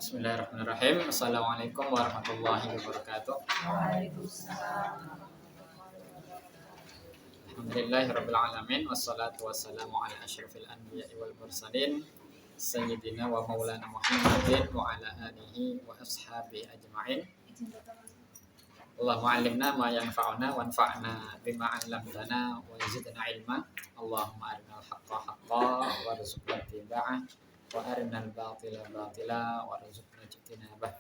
Bismillahirrahmanirrahim. Assalamualaikum warahmatullahi wabarakatuh. Waalaikumsalam. Alhamdulillahirabbil alamin wassalatu wassalamu ala asyrofil anbiya'i wal mursalin sayyidina wa maulana Muhammadin wa ala alihi wa ashabihi ajma'in. Allahumma 'allimna ma yanfa'una wanfa'na bima 'allamtana wa zidna ilma. Allahumma arinal haqqa haqqan warzuqna ittiba'ah wa arinal batila batila warzuqna ijtinabah.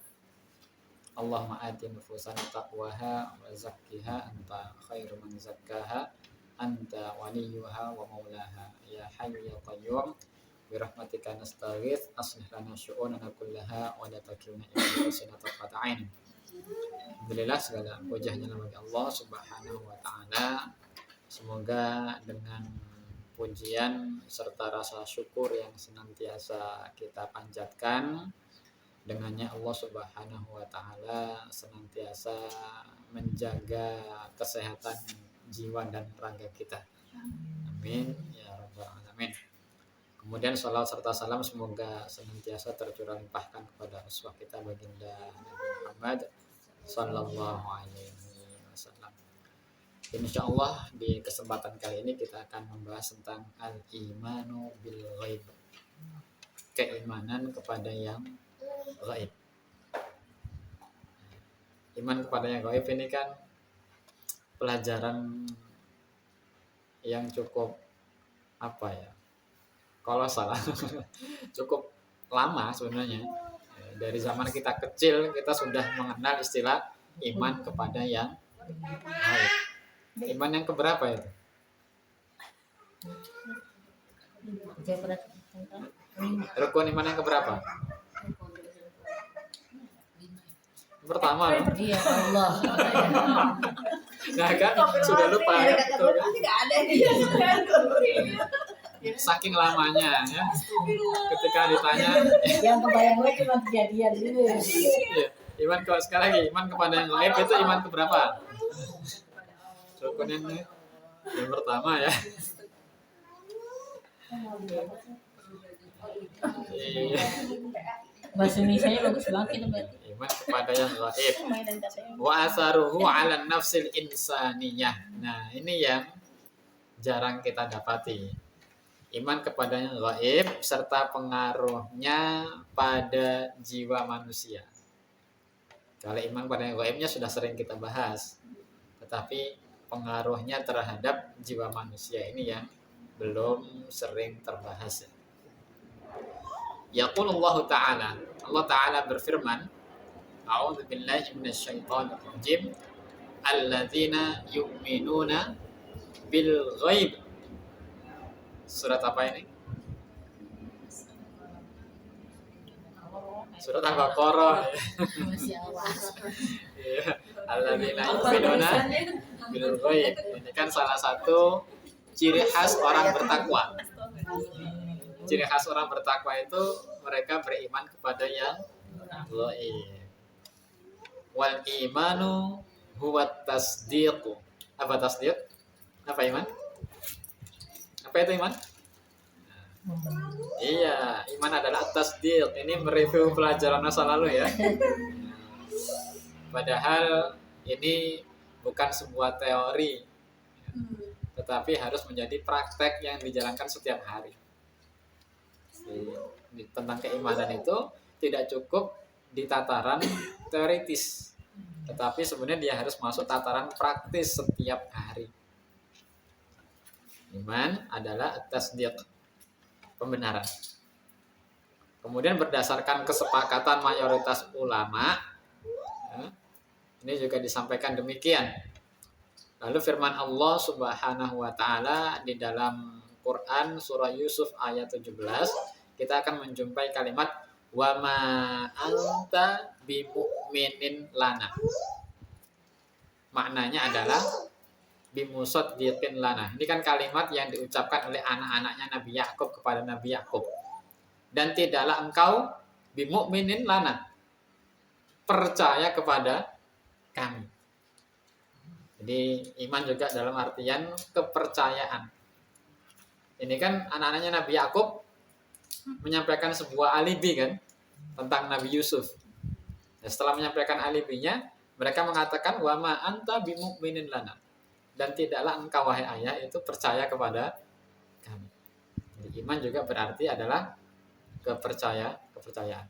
Allahumma ati nufusana taqwaha wa zakkiha anta khairu man zakkaha anta waliyuha wa maulaha ya hayyu ya qayyum bi rahmatika nastaghits aslih lana syu'unana kullaha wa la takilna ila anfusina tarfata 'ain. Alhamdulillah, segala puji hanya bagi Allah Subhanahu wa taala. Semoga dengan pujian serta rasa syukur yang senantiasa kita panjatkan, dengannya Allah Subhanahu wa taala senantiasa menjaga kesehatan jiwa dan raga kita. Amin ya rabbal alamin. Kemudian salawat serta salam semoga senantiasa tercurah limpahkan kepada uswah kita baginda Nabi Muhammad sallallahu alaihi wasallam. Insyaallah di kesempatan kali ini kita akan membahas tentang al-imanu bil ghaib. Keimanan kepada yang gaib. Iman kepada yang gaib ini kan pelajaran yang cukup apa ya? Kalau salah cukup lama sebenarnya. Dari zaman kita kecil kita sudah mengenal istilah iman kepada yang gaib. Iman yang keberapa itu? Rukun iman yang keberapa? Pertama loh. Iya Allah. Nah kan sudah lupa ya, betul kan? Saking lamanya ya. Ketika ditanya Yang kebayang gue cuma kejadian dulu. iya, iman ke sekali lagi, iman kepada yang gaib itu iman keberapa? Rukun yang pertama ya. Iya. Bahasa Indonesia bagus banget itu berarti. Iman kepada yang gaib. Wa asaruhu 'ala nafsil insaniyah. Nah, ini yang jarang kita dapati. Iman kepada yang gaib serta pengaruhnya pada jiwa manusia. Kalau iman pada yang gaibnya sudah sering kita bahas. Tetapi pengaruhnya terhadap jiwa manusia ini yang belum sering terbahas. Yaqulullahu ta'ala, Allah Ta'ala berfirman, A'udzu billahi minasyaitonir rajim, alladzina yu'minuna bil ghaib. Surat apa ini? Surat Al-Baqarah. Iya, alladzina yu'minuna bil ghaib. Ini kan salah satu ciri khas orang bertakwa. Ciri khas orang bertakwa itu mereka beriman kepada yang gaib. Wal imanu huwa tasdiqu. Apa tasdiq? Apa iman? Apa itu iman? Iya, iman adalah tasdiq. Ini mereview pelajaran masa lalu ya. Padahal ini bukan sebuah teori, tetapi harus menjadi praktek yang dijalankan setiap hari. Tentang keimanan itu tidak cukup di tataran teoritis, tetapi sebenarnya dia harus masuk tataran praktis setiap hari. Iman adalah tasdiq, pembenaran. Kemudian berdasarkan kesepakatan mayoritas ulama, ini juga disampaikan demikian. Lalu firman Allah Subhanahu wa taala di dalam Quran surah Yusuf ayat 17, kita akan menjumpai kalimat wa ma anta bimu'minin lana. Maknanya adalah bimusaddiqin lana. Ini kan kalimat yang diucapkan oleh anak-anaknya Nabi Yakub kepada Nabi Yakub. Dan tidaklah engkau bimu'minin lana, percaya kepada kami. Jadi iman juga dalam artian kepercayaan. Ini kan anak-anaknya Nabi Yakub menyampaikan sebuah alibi kan. tentang Nabi Yusuf. Ya, setelah menyampaikan alibinya, mereka mengatakan wa ma anta bimu'minin lana. Dan tidaklah engkau wahai ayah itu percaya kepada kami. Jadi iman juga berarti adalah kepercayaan.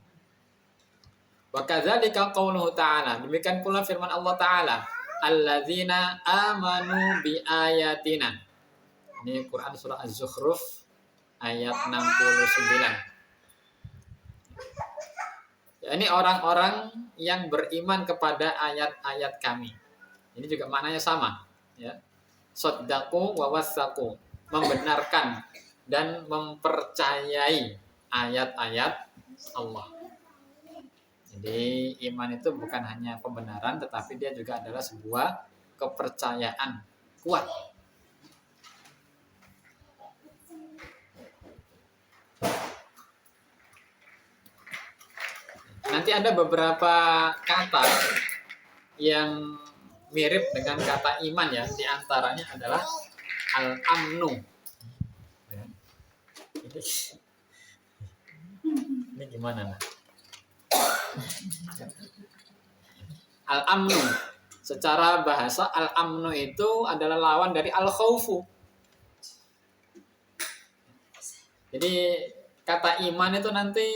Wa kadzalika qauluhu ta'ala. Demikian pula firman Allah Ta'ala, alladzina amanu bi ayatina. Ini Quran surah Az-Zukhruf ayat 69. Ya, ini orang-orang yang beriman kepada ayat-ayat kami. Ini juga maknanya sama, ya. Saddaqu wa wassaqu, membenarkan dan mempercayai ayat-ayat Allah. Jadi iman itu bukan hanya pembenaran, tetapi dia juga adalah sebuah kepercayaan kuat. Nanti ada beberapa kata yang mirip dengan kata iman ya. Di antaranya adalah al-amnu. Ya. Ini gimana nah? Al-amnu. Secara bahasa al-amnu itu adalah lawan dari al-khaufu. Jadi kata iman itu nanti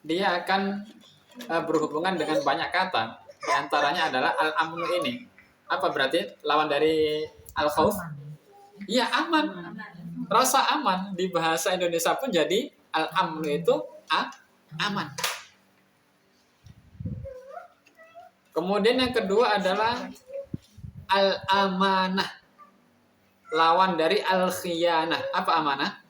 dia akan berhubungan dengan banyak kata. Di antaranya adalah al-amnu ini. Apa berarti lawan dari al-khauf? Iya, aman. Rasa aman di bahasa Indonesia pun jadi al-amnu itu aman. Kemudian yang kedua adalah al-amanah. Lawan dari al-khiyanah. Apa amanah?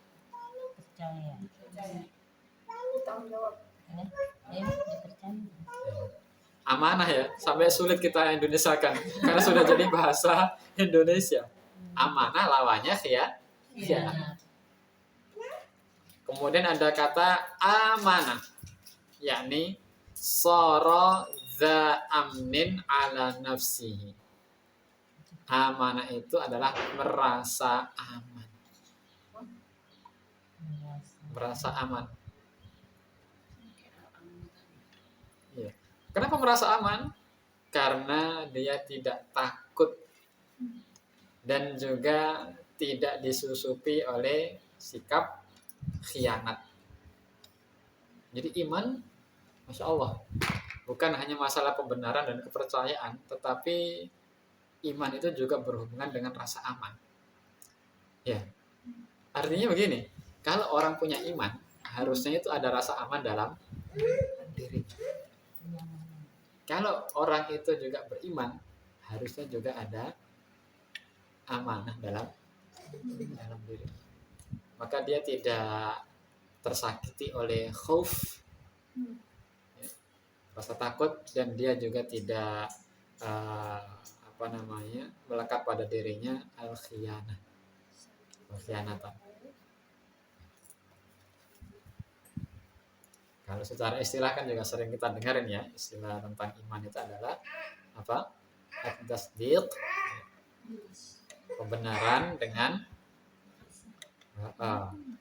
Amanah ya, sampai sulit kita Indonesiakan karena sudah jadi bahasa Indonesia. Amanah lawannya khiyanah. Kemudian ada kata amanah, yakni sara za amnin ala nafsihi. Amanah itu adalah merasa aman. Merasa aman. Ya. Kenapa merasa aman? Karena dia tidak takut dan juga tidak disusupi oleh sikap khianat. Jadi iman, Masya Allah, bukan hanya masalah pembenaran dan kepercayaan, tetapi iman itu juga berhubungan dengan rasa aman. Ya, artinya begini, kalau orang punya iman, harusnya itu ada rasa aman dalam diri. Kalau orang itu juga beriman, harusnya juga ada amanah dalam diri. Maka dia tidak tersakiti oleh khauf, rasa takut, dan dia juga tidak melekat pada dirinya al-khiyanah, khianatan. Kalau secara istilah kan juga sering kita dengarin ya, istilah tentang iman itu adalah apa? At-tasdiq, pembenaran dengan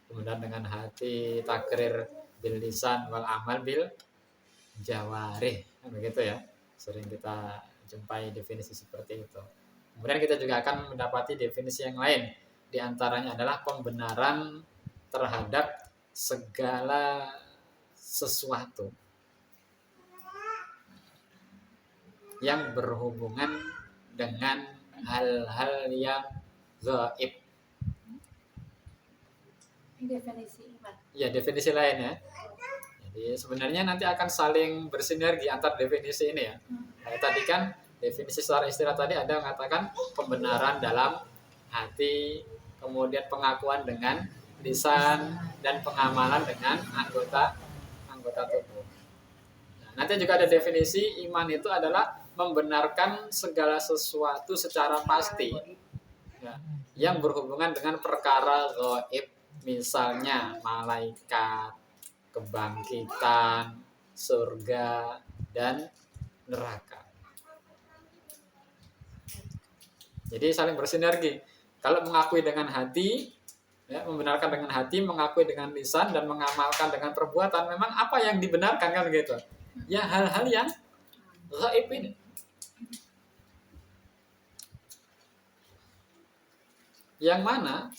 kemudian dengan hati, takrir bil lisan wal amal bil jawarih, kan begitu ya. Sering kita jumpai definisi seperti itu. Kemudian kita juga akan mendapati definisi yang lain. Di antaranya adalah pembenaran terhadap segala sesuatu yang berhubungan dengan hal-hal yang gaib. Definisi iman. Ya, definisi lain ya. Jadi sebenarnya nanti akan saling bersinergi antar definisi ini ya. Nah, tadi kan definisi secara istilah tadi ada mengatakan pembenaran dalam hati, kemudian pengakuan dengan lisan, dan pengamalan dengan anggota tubuh. Nah, nanti juga ada definisi iman itu adalah membenarkan segala sesuatu secara pasti ya, yang berhubungan dengan perkara gaib, misalnya malaikat, kebangkitan, surga, dan neraka. Jadi saling bersinergi. Kalau mengakui dengan hati, Ya, membenarkan dengan hati, mengakui dengan lisan, dan mengamalkan dengan perbuatan. Memang apa yang dibenarkan kan gitu? Ya hal-hal yang gaib ini. Yang mana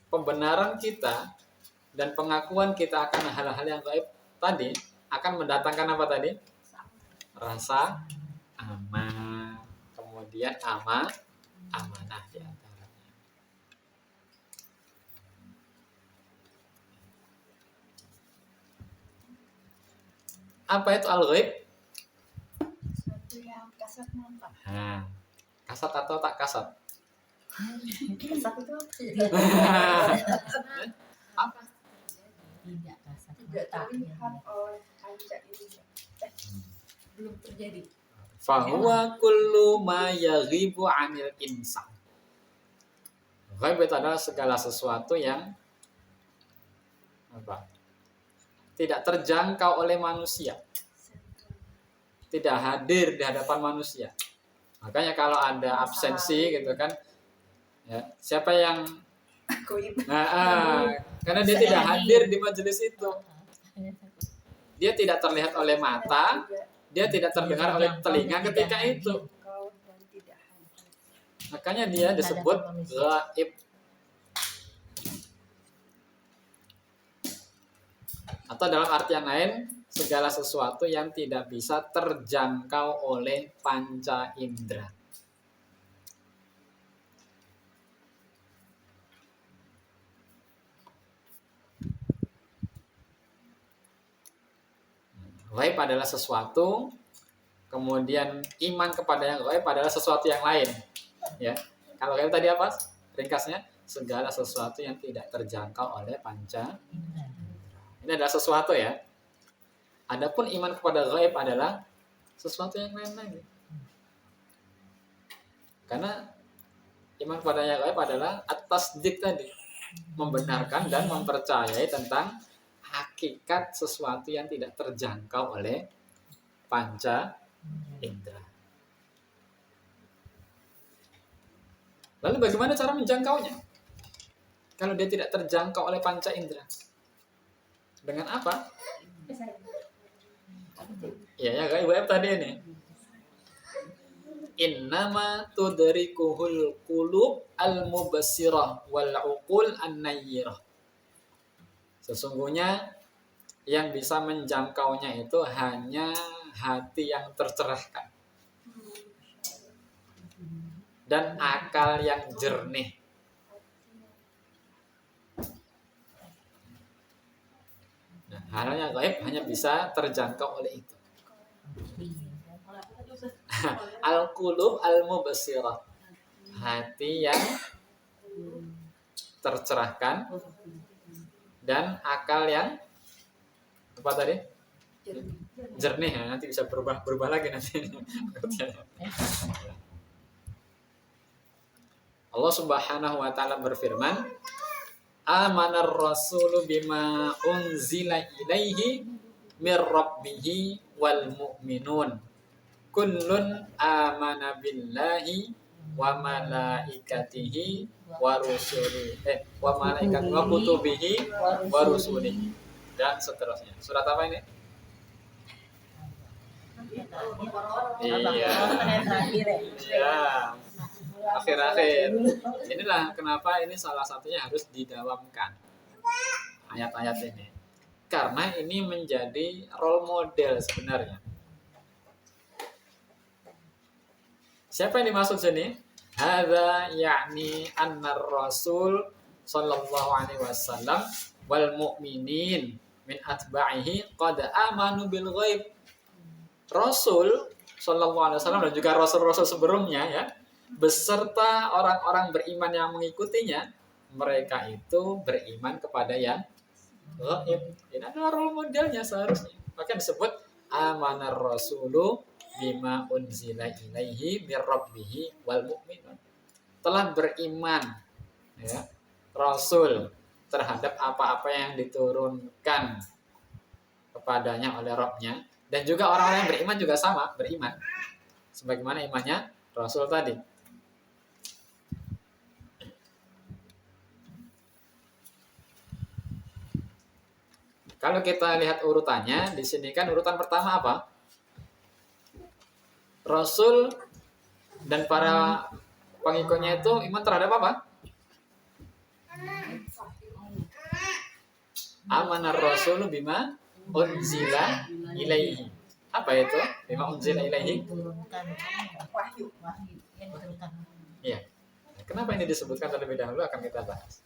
pembenaran kita dan pengakuan kita akan hal-hal yang gaib tadi akan mendatangkan apa tadi? Rasa aman. Kemudian amanah di antaranya. Apa itu al-ghaib? Sesuatu yang kasat nampak. Nah, kasat atau tak kasat? Kasat itu Apa? Tidak kasat tidak mata. terlihat oleh panca indera. Belum terjadi. Fahuwa kullu ma yaghibu 'anil insan. Ghaib itu adalah segala sesuatu yang apa? Tidak terjangkau oleh manusia, tidak hadir di hadapan manusia. Makanya kalau ada absensi gitu kan, ya, siapa yang Goib. karena dia tidak hadir di majelis itu, dia tidak terlihat oleh mata, dia tidak terdengar oleh telinga ketika itu. Kau dan tidak hadir. Makanya dia disebut gaib. Atau dalam artian lain, segala sesuatu yang tidak bisa terjangkau oleh panca indera. Gaib adalah sesuatu, kemudian iman kepada yang gaib adalah sesuatu yang lain. Ya, kalau gaib tadi apa? Ringkasnya, segala sesuatu yang tidak terjangkau oleh panca. Ini adalah sesuatu ya. Adapun iman kepada gaib adalah sesuatu yang lain lagi. Karena iman kepada yang gaib adalah at-tasdiq tadi, membenarkan dan mempercayai tentang hakikat sesuatu yang tidak terjangkau oleh panca indera. Lalu bagaimana cara menjangkaunya? Kalau dia tidak terjangkau oleh panca indera, dengan apa? Ya gaib tadi ini. Innama tudrikuhul qulub al-mubassirah wal uqul an-nayyirah. Sesungguhnya yang bisa menjangkaunya itu hanya hati yang tercerahkan dan akal yang jernih. Nah, hal-hal yang gaib hanya bisa terjangkau oleh itu. Al-qulub al-mubassirah, hati yang tercerahkan dan akal yang apa tadi? Jernih. Ya, nanti bisa berubah lagi nanti. Allah Subhanahu wa taala berfirman, amanar rasulu bima unzila ilaihi mir rabbih wal mu'minun kullun amana billahi wa malaikatihi wa rusulihi wa malaikat wa kutubihi wa rusulihi dan seterusnya. Surat apa ini? Iya. Iya. Akhir-akhir. Inilah kenapa ini salah satunya harus didawamkan ayat-ayat ini. Karena ini menjadi role model sebenarnya. Siapa yang dimaksud sini? Hadza yakni annar rasul sallallahu alaihi wasallam wal mu'minin min atba'ihi qad amanu bil ghaib. Rasul sallallahu alaihi wasallam dan juga rasul-rasul sebelumnya ya, beserta orang-orang beriman yang mengikutinya, mereka itu beriman kepada yang gaib. Ini adalah role modelnya seharusnya. Maka disebut amanar rasulu bima unzila ilaihi mir rabbih wal mu'minun. Telah beriman ya, Rasul terhadap apa-apa yang diturunkan kepadanya oleh Rabb-nya, dan juga orang-orang yang beriman juga sama, beriman sebagaimana imannya Rasul tadi. Kalau kita lihat urutannya, di sini kan urutan pertama apa? Rasul dan para pengikutnya itu iman terhadap apa? Amanar Rasul bima unzila ilaihi. Apa itu? Bima unzila ilaihi? Diturunkan Wahyu. wahyu yang diturunkan. Iya. Kenapa ini disebutkan terlebih dahulu akan kita bahas.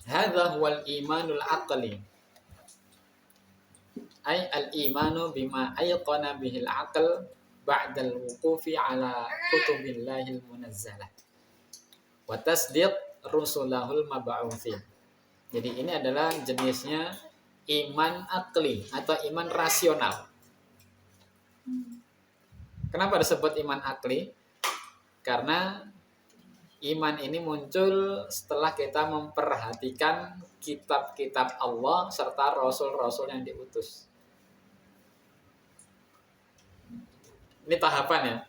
Hadza huwal imanul aqli. Ay al-imanu bima ayqana bihil aql ba'dal wuqufi ala kutubillahil munazzalah. Wa tasdiq rusulahul mab'utsin. Jadi ini adalah jenisnya iman akli atau iman rasional. Kenapa disebut iman akli? Karena iman ini muncul setelah kita memperhatikan kitab-kitab Allah serta rasul-rasul yang diutus. Ini tahapannya.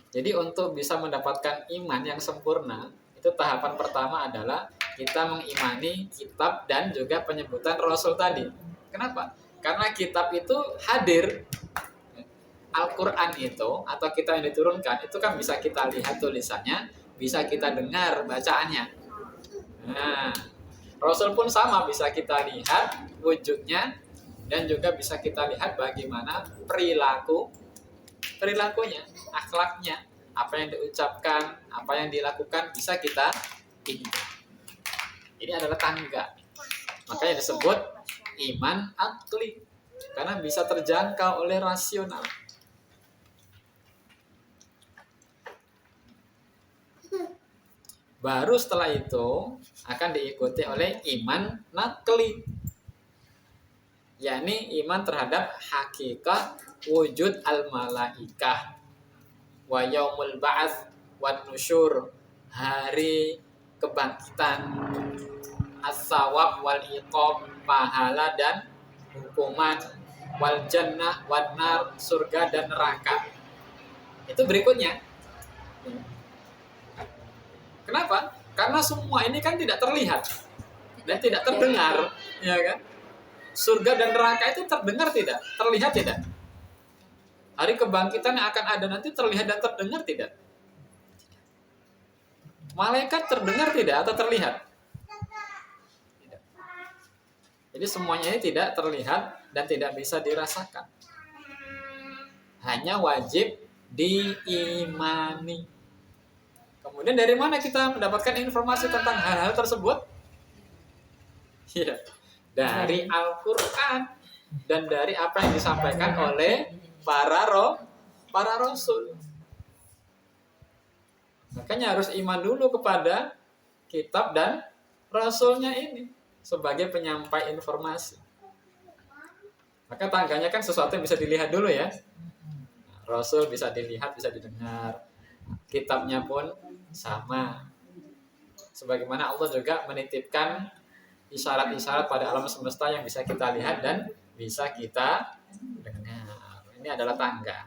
Jadi untuk bisa mendapatkan iman yang sempurna, itu tahapan pertama adalah kita mengimani kitab dan juga penyebutan rasul tadi. Kenapa? Karena kitab itu hadir. Al-Quran itu atau kitab yang diturunkan itu kan bisa kita lihat tulisannya, bisa kita dengar bacaannya. Nah, Rasul pun sama, bisa kita lihat wujudnya dan juga bisa kita lihat bagaimana perilakunya, akhlaknya, apa yang diucapkan, apa yang dilakukan bisa kita tinjau. Ini adalah tangga. Makanya disebut iman akli karena bisa terjangkau oleh rasional. Baru setelah itu akan diikuti oleh iman nakli, yakni iman terhadap hakikat wujud al-malaikah wa yaumul ba'ats wan nusyur, hari kebangkitan, as-sawab wal iqab, pahala dan hukuman, wal jannah wan nar, surga dan neraka. Itu berikutnya. Kenapa? Karena semua ini kan tidak terlihat dan tidak terdengar, ya kan? Surga dan neraka itu terdengar tidak? Terlihat tidak? Hari kebangkitan yang akan ada nanti terlihat dan terdengar tidak? Malaikat terdengar tidak atau terlihat? Tidak. Jadi semuanya ini tidak terlihat dan tidak bisa dirasakan. Hanya wajib diimani. Kemudian dari mana kita mendapatkan informasi tentang hal-hal tersebut? Ya, dari Al-Quran dan dari apa yang disampaikan oleh para rasul. Makanya harus iman dulu kepada kitab dan rasulnya ini sebagai penyampai informasi. Maka tangganya kan sesuatu yang bisa dilihat dulu ya. Rasul bisa dilihat, bisa didengar. Kitabnya pun sama. Sebagaimana Allah juga menitipkan isyarat-isyarat pada alam semesta yang bisa kita lihat dan bisa kita dengar. Ini adalah tangga.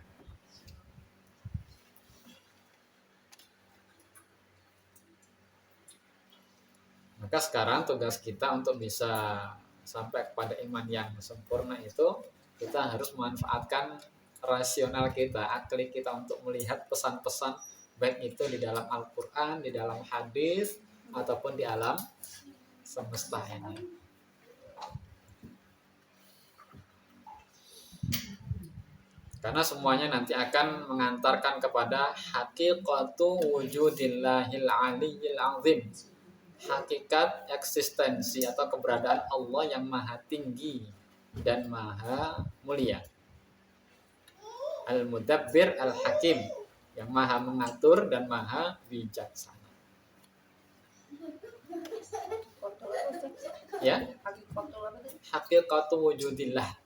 Maka sekarang tugas kita untuk bisa sampai kepada iman yang sempurna itu, kita harus memanfaatkan rasional kita, akli kita untuk melihat pesan-pesan baik itu di dalam Al-Quran, di dalam hadis, ataupun di alam semesta ini. Karena semuanya nanti akan mengantarkan kepada haqiqatu wujudillahil aliyyil azim. Hakikat eksistensi atau keberadaan Allah yang maha tinggi dan maha mulia. Al-Mudabbir Al-Hakim, yang maha mengatur dan maha bijaksana. Ya, hakikatu wujudillah,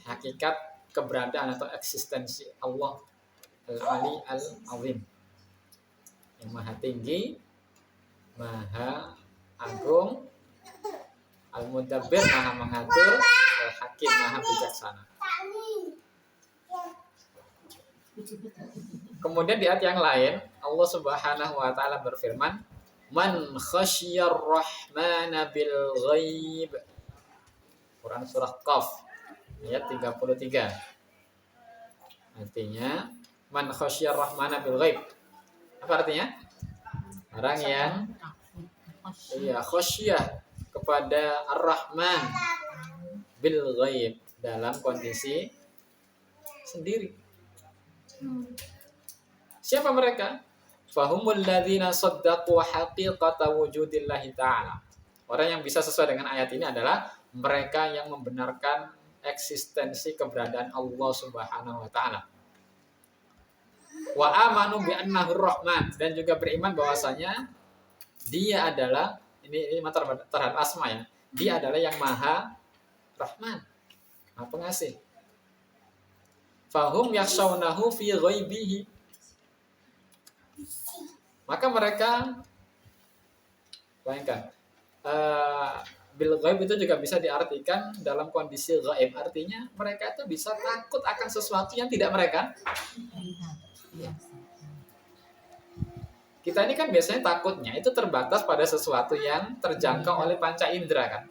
hakikat keberadaan atau eksistensi Allah Al-Ali Al-Azim, yang maha tinggi, maha agung, Al-Mudabbir maha mengatur, Al-Hakim maha bijaksana. Kemudian di ayat yang lain Allah Subhanahu wa taala berfirman, Man khasyar rahmana bil ghaib. Quran surah Qaf ayat 33. Artinya man khasyar rahmana bil ghaib. Apa artinya? Orang yang khasyah kepada Ar-Rahman bil ghaib, dalam kondisi sendiri. Siapa mereka? Fahumul ladzina saddaqu haqiqata wujudillahi ta'ala. Orang yang bisa sesuai dengan ayat ini adalah mereka yang membenarkan eksistensi keberadaan Allah Subhanahu wa taala. Wa amanu bi annahu rahman, dan juga beriman bahwasanya dia adalah ini terhadap asma ya. Dia adalah yang Maha Rahman, Maha Pengasih. Fahum yakhshawnahu fi ghaibihi. Maka mereka bayangkan bil ghaib itu juga bisa diartikan dalam kondisi ghaib. Artinya mereka itu bisa takut akan sesuatu yang tidak mereka. Kita ini kan biasanya takutnya itu terbatas pada sesuatu yang terjangkau oleh panca indera kan.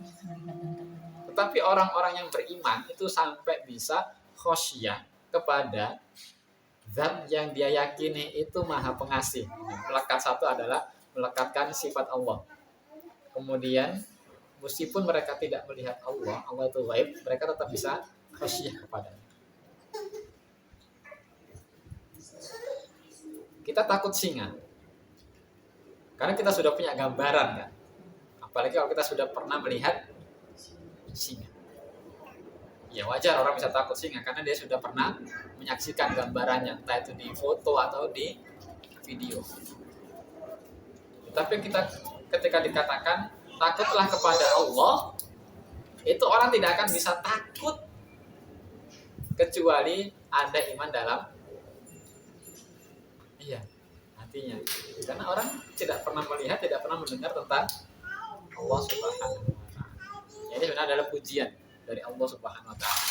Tetapi orang-orang yang beriman itu sampai bisa khosyah kepada zat yang dia yakini itu Maha Pengasih. Melekat satu adalah melekatkan sifat Allah. Kemudian meskipun mereka tidak melihat Allah, Allah itu gaib, mereka tetap bisa khasyah kepadanya. Kita takut singa, karena kita sudah punya gambaran kan. Apalagi kalau kita sudah pernah melihat singa. Ya wajar orang bisa takut singa karena dia sudah pernah menyaksikan gambarannya, entah itu di foto atau di video. Tapi kita ketika dikatakan takutlah kepada Allah, itu orang tidak akan bisa takut kecuali ada iman dalam hatinya. Karena orang tidak pernah melihat, tidak pernah mendengar tentang Allah Subhanahu wa taala. Ini sebenarnya adalah pujian dari Allah Subhanahu wa taala.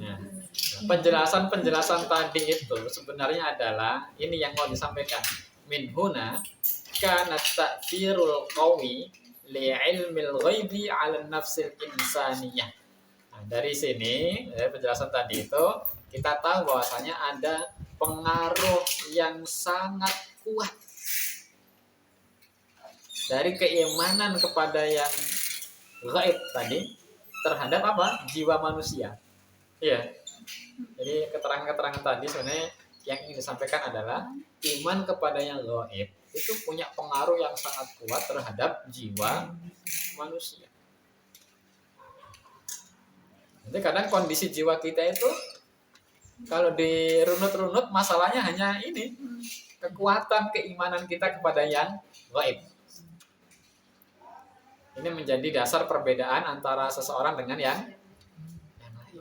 Nah, penjelasan tadi itu sebenarnya adalah ini yang mau disampaikan. Min huna kana ta'thirul qawi li ilmil ghaibi 'ala nafsil insaniyah. Nah, dari sini penjelasan tadi itu kita tahu bahwasanya ada pengaruh yang sangat kuat dari keimanan kepada yang gaib tadi terhadap apa? Jiwa manusia. Iya. Jadi keterangan-keterangan tadi sebenarnya yang ingin disampaikan adalah iman kepada yang gaib itu punya pengaruh yang sangat kuat terhadap jiwa manusia. Jadi kadang kondisi jiwa kita itu kalau dirunut-runut masalahnya hanya ini, kekuatan keimanan kita kepada yang gaib. Ini menjadi dasar perbedaan antara seseorang dengan yang lain.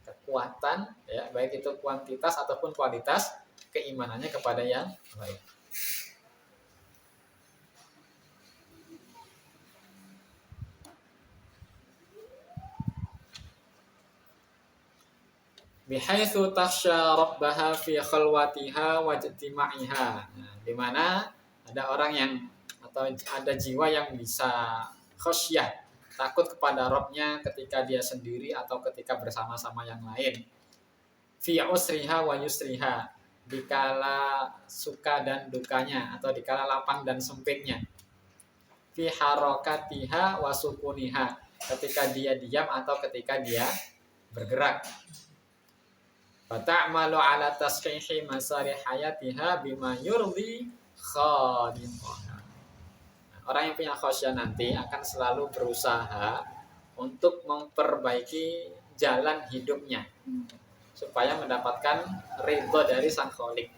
Kekuatan, ya, baik itu kuantitas ataupun kualitas keimanannya kepada yang gaib. Bihaitsu takhsha rabbaha fi khalwatiha wa ijtima'iha. Nah, di mana ada orang yang atau ada jiwa yang bisa khasyah, takut kepada Rabb-nya ketika dia sendiri atau ketika bersama-sama yang lain. Fi usriha wa yusriha, dikala suka dan dukanya atau dikala lapang dan sempitnya. Fi harakatiha wa sukuniha, ketika dia diam atau ketika dia bergerak. Fata'malu ala tashihi masari hayatiha bima yurdi khaliqaha. Orang yang punya khasyah nanti akan selalu berusaha untuk memperbaiki jalan hidupnya supaya mendapatkan ridho dari sang Khaliq.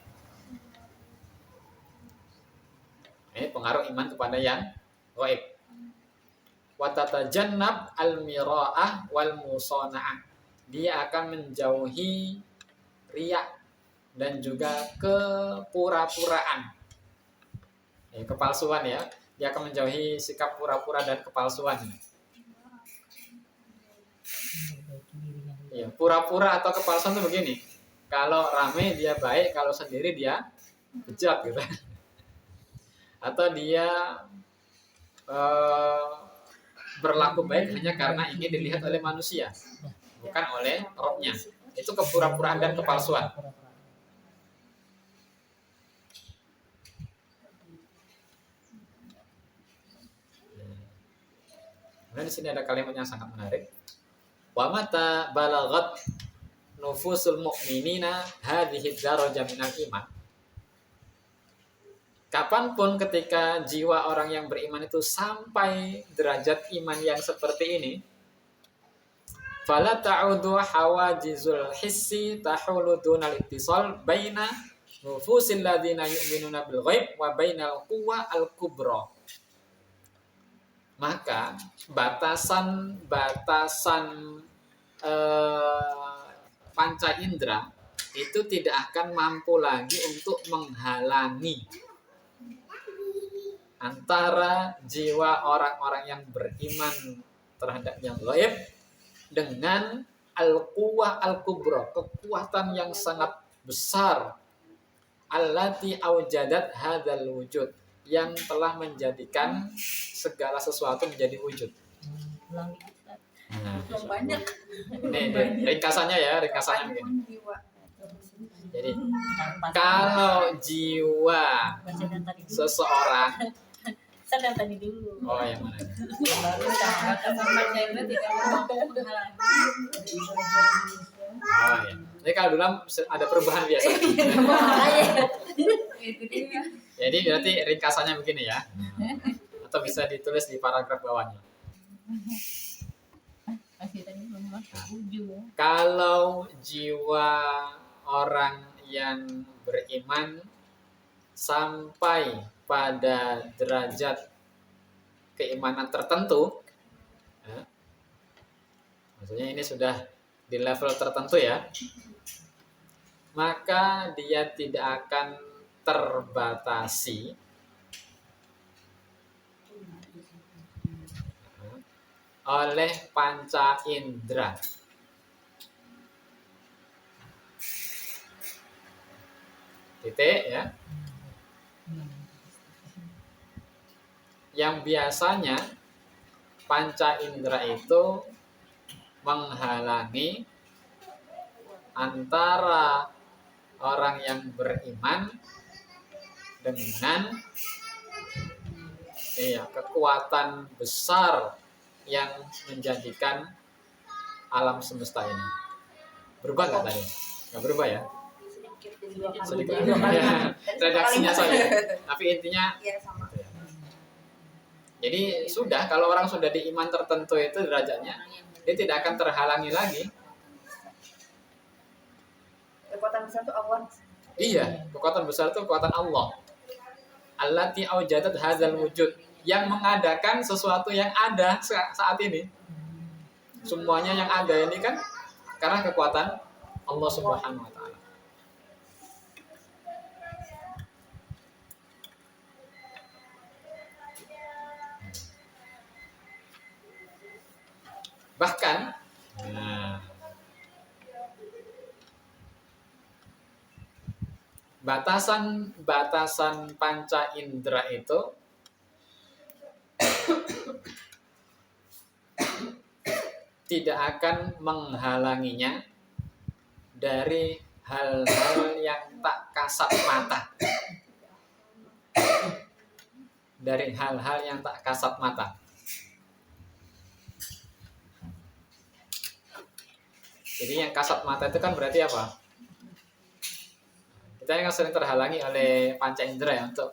Ini pengaruh iman kepada yang gaib. Wa tatajannab al-mira'ah wal musana'ah. Dia akan menjauhi riya dan juga kepura-puraan, kepalsuan ya. Dia akan menjauhi sikap pura-pura dan kepalsuan. Ya, pura-pura atau kepalsuan itu begini. Kalau rame dia baik, kalau sendiri dia bejat gitu. Atau dia eh, berlaku baik hanya karena ingin dilihat oleh manusia, bukan oleh Robnya. Itu kepura-puraan dan kepalsuan. Kemudian di sini ada kalimat yang sangat menarik. Wa mata balagat nufusul mu'minina hadhihi darajah minal iman. Kapanpun ketika jiwa orang yang beriman itu sampai derajat iman yang seperti ini, fala ta'udu hawajizul hissi tahulu dunal ittisal baina nufusil ladina yu'minuna bil ghaib wa bainal quwwa al kubra. Maka batasan panca indera itu tidak akan mampu lagi untuk menghalangi antara jiwa orang-orang yang beriman terhadap yang gaib dengan al-quwwah al-kubra, kekuatan yang sangat besar, allati aujadat hadzal wujud, yang telah menjadikan segala sesuatu menjadi wujud. Ulang dikit. Belum banyak. Ini ringkasannya begini. Jiwa. Jadi kalau jiwa Bacakan tadi dulu. seseorang, Sedang tadi dulu. oh yang mana? Baru Batasan panca indera tidak mampu menghalangi. Oh ya. Jadi kalau dulu ada perubahan biasa. Itu dia. Jadi berarti ringkasannya begini ya. Atau bisa ditulis di paragraf bawahnya. masih tadi belum masuk ujung. Kalau jiwa orang yang beriman sampai pada derajat keimanan tertentu, ya, maksudnya ini sudah di level tertentu ya, maka dia tidak akan terbatasi oleh panca indera. Titik ya. Yang biasanya panca indera itu menghalangi antara orang yang beriman dengan kekuatan besar yang menjadikan alam semesta ini. Berubah nggak tadi? Nggak berubah ya? Sedikit. Ya, redaksinya saja. Tapi intinya Iya sama. jadi sudah, kalau orang sudah di iman tertentu itu derajatnya, dia tidak akan terhalangi lagi. Kekuatan besar itu Allah. Iya, kekuatan besar itu kekuatan Allah. Allati aujadat hadzal wujud, yang mengadakan sesuatu yang ada saat ini. Semuanya yang ada ini kan karena kekuatan Allah Subhanahu wa taala. Bahkan batasan panca indera itu tidak akan menghalanginya dari hal-hal yang tak kasat mata. Dari hal-hal yang tak kasat mata. Jadi yang kasat mata itu kan berarti apa? Kita yang sering terhalangi oleh panca indera ya untuk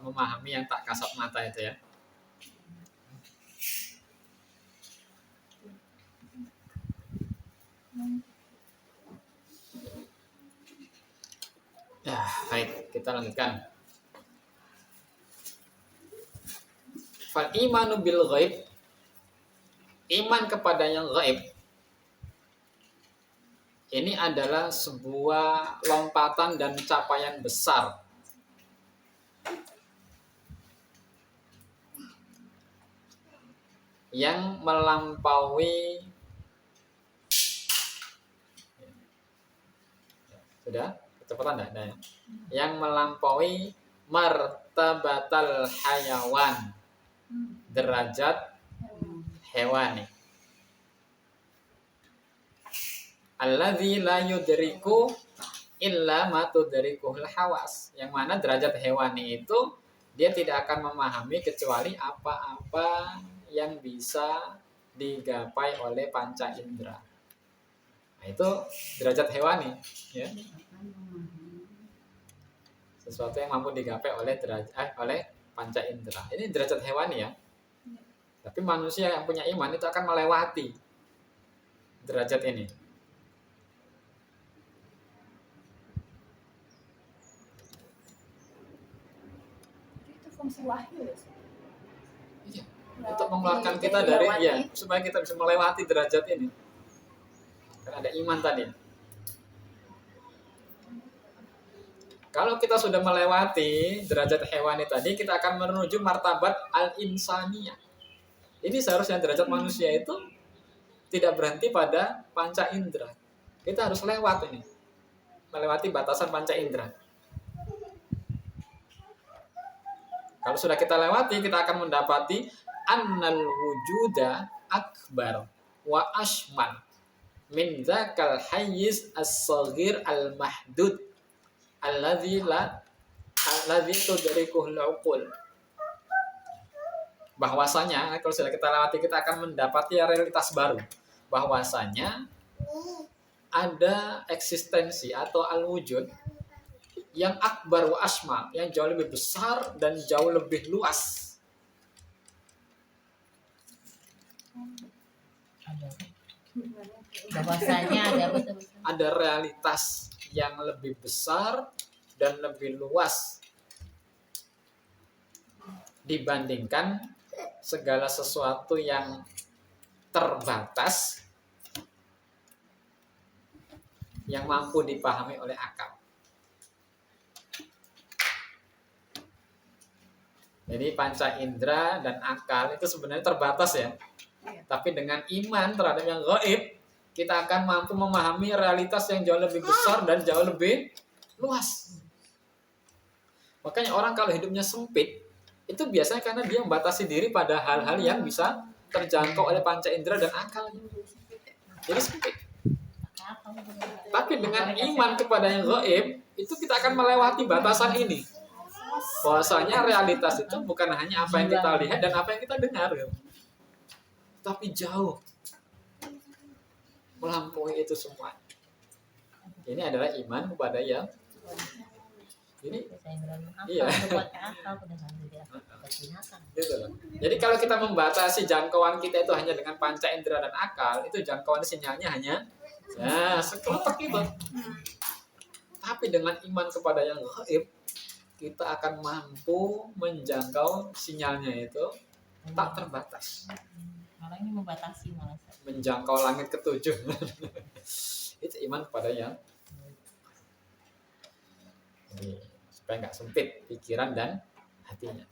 memahami yang tak kasat mata itu ya. Ya, baik, kita lanjutkan. Fal imanu bil ghaib, iman kepada yang gaib, ini adalah sebuah lompatan dan capaian besar yang melampaui Sudah? Kecepatan enggak? Nah, ya. Yang melampaui martabatal hayawan, derajat hewani. Alladzi la yudriku illa ma tudrikuhul hawas. Yang mana derajat hewani itu dia tidak akan memahami kecuali apa-apa yang bisa digapai oleh panca indera. Nah, itu derajat hewani, ya. Sesuatu yang mampu digapai oleh oleh panca indera. Ini derajat hewani ya. Tapi manusia yang punya iman itu akan melewati derajat ini. Itu fungsi wahyu ya. Iya. Untuk mengeluarkan kita dari supaya kita bisa melewati derajat ini. Karena ada iman tadi. Kalau kita sudah melewati derajat hewani tadi, kita akan menuju martabat al-insaniyah. Ini seharusnya derajat manusia itu tidak berhenti pada panca indera. Kita harus lewat ini. Melewati batasan panca indera. Kalau sudah kita lewati, kita akan mendapati annal wujuda akbar wa ashmal min dzakal hayyiz as-saghir al-mahdud alladzi tudrikuhul uqul. Bahwasanya kalau sudah kita lewati, kita akan mendapati realitas baru. Bahwasanya ada eksistensi atau al-wujud yang akbar wa asma, yang jauh lebih besar dan jauh lebih luas. Bahwasanya ada realitas yang lebih besar dan lebih luas dibandingkan segala sesuatu yang terbatas yang mampu dipahami oleh akal. Jadi panca indera dan akal itu sebenarnya terbatas ya. Tapi dengan iman terhadap yang gaib, kita akan mampu memahami realitas yang jauh lebih besar dan jauh lebih luas. Makanya orang kalau hidupnya sempit, itu biasanya karena dia membatasi diri pada hal-hal yang bisa terjangkau oleh panca indera dan akal. Jadi sempit. Tapi dengan iman kepada yang gaib, itu kita akan melewati batasan ini. Bahwasanya realitas itu bukan hanya apa yang kita lihat dan apa yang kita dengar, tapi jauh melampaui itu semua. Ini adalah iman kepada yang ini. Iya. Gitu. Jadi kalau kita membatasi jangkauan kita itu hanya dengan panca indera dan akal, itu jangkauan sinyalnya hanya sekelepak itu. Tapi dengan iman kepada yang gaib, kita akan mampu menjangkau sinyalnya itu tak terbatas. Malah ini membatasi malah. Menjangkau langit ketujuh. Itu iman kepada yang ini, supaya nggak sempit pikiran dan hatinya.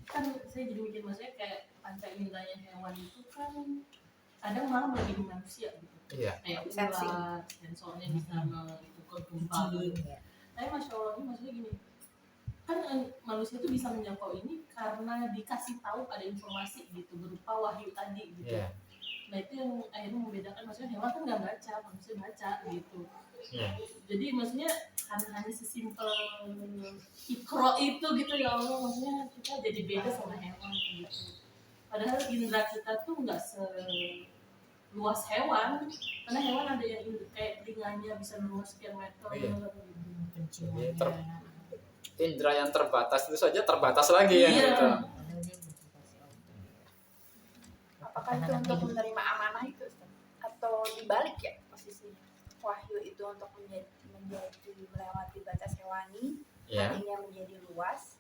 Kan saya jadi mikir, maksudnya kayak panca inderanya hewan itu kan kadang malah melebihi manusia gitu. Iya. Kayak ular, sensornya bisa mengukur gempa. Tapi masya Allah ini maksudnya gini, kan manusia itu bisa menjangkau ini karena dikasih tahu ada informasi gitu berupa wahyu tadi gitu. Yeah. Nah itu yang akhirnya membedakan, maksudnya hewan kan nggak baca, manusia baca gitu. Yeah. Jadi maksudnya hanya sesimpel ikro itu gitu ya Allah, maksudnya kita jadi beda sama hewan gitu. Padahal indera kita tuh nggak seluas hewan, karena hewan ada yang kayak telinganya bisa meluas sekian meter. Iya. Gitu. Indera yang terbatas itu saja terbatas lagi ya. Gitu. Apakah itu untuk menerima amanah itu, Ustaz? Atau dibalik ya posisinya? Wahyu itu untuk menjadi melewati batas hewani, hatinya menjadi luas,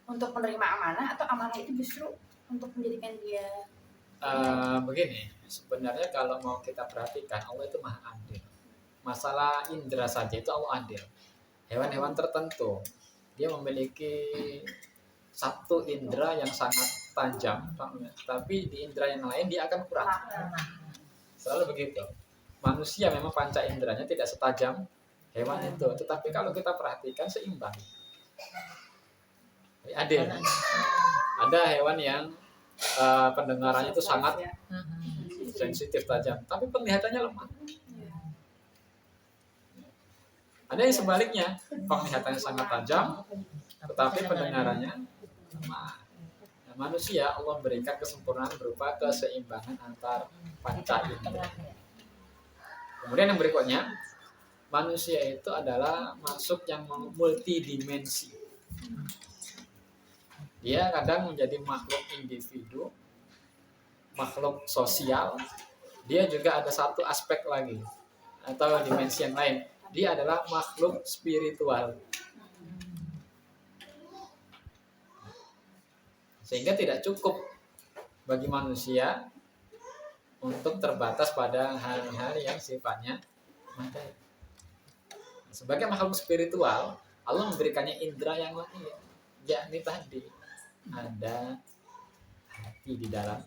untuk menerima amanah, atau amanah itu justru untuk menjadikan dia begini, sebenarnya kalau mau kita perhatikan, Allah itu maha adil. Masalah indera saja itu Allah adil. Hewan-hewan tertentu dia memiliki satu indera yang sangat tajam, tapi di indera yang lain dia akan kurang. Selalu begitu. manusia memang panca inderanya tidak setajam hewan itu, tetapi kalau kita perhatikan seimbang. Adil. Ada hewan yang pendengarannya itu sangat Ya. sensitif, tajam, tapi penglihatannya lemah. Iya. Ada yang sebaliknya, penglihatannya sangat tajam, tetapi pendengarannya lemah. Nah, manusia Allah berikan kesempurnaan berupa keseimbangan antar panca indera. Kemudian yang berikutnya, manusia itu adalah masuk yang multidimensi. Dia kadang menjadi makhluk individu, makhluk sosial. Dia juga ada satu aspek lagi atau dimensi yang lain. Dia adalah makhluk spiritual. Sehingga tidak cukup bagi manusia untuk terbatas pada hal-hal yang sifatnya materi. Sebagai makhluk spiritual, Allah memberikannya indera yang lain, yakni tadi ada hati di dalam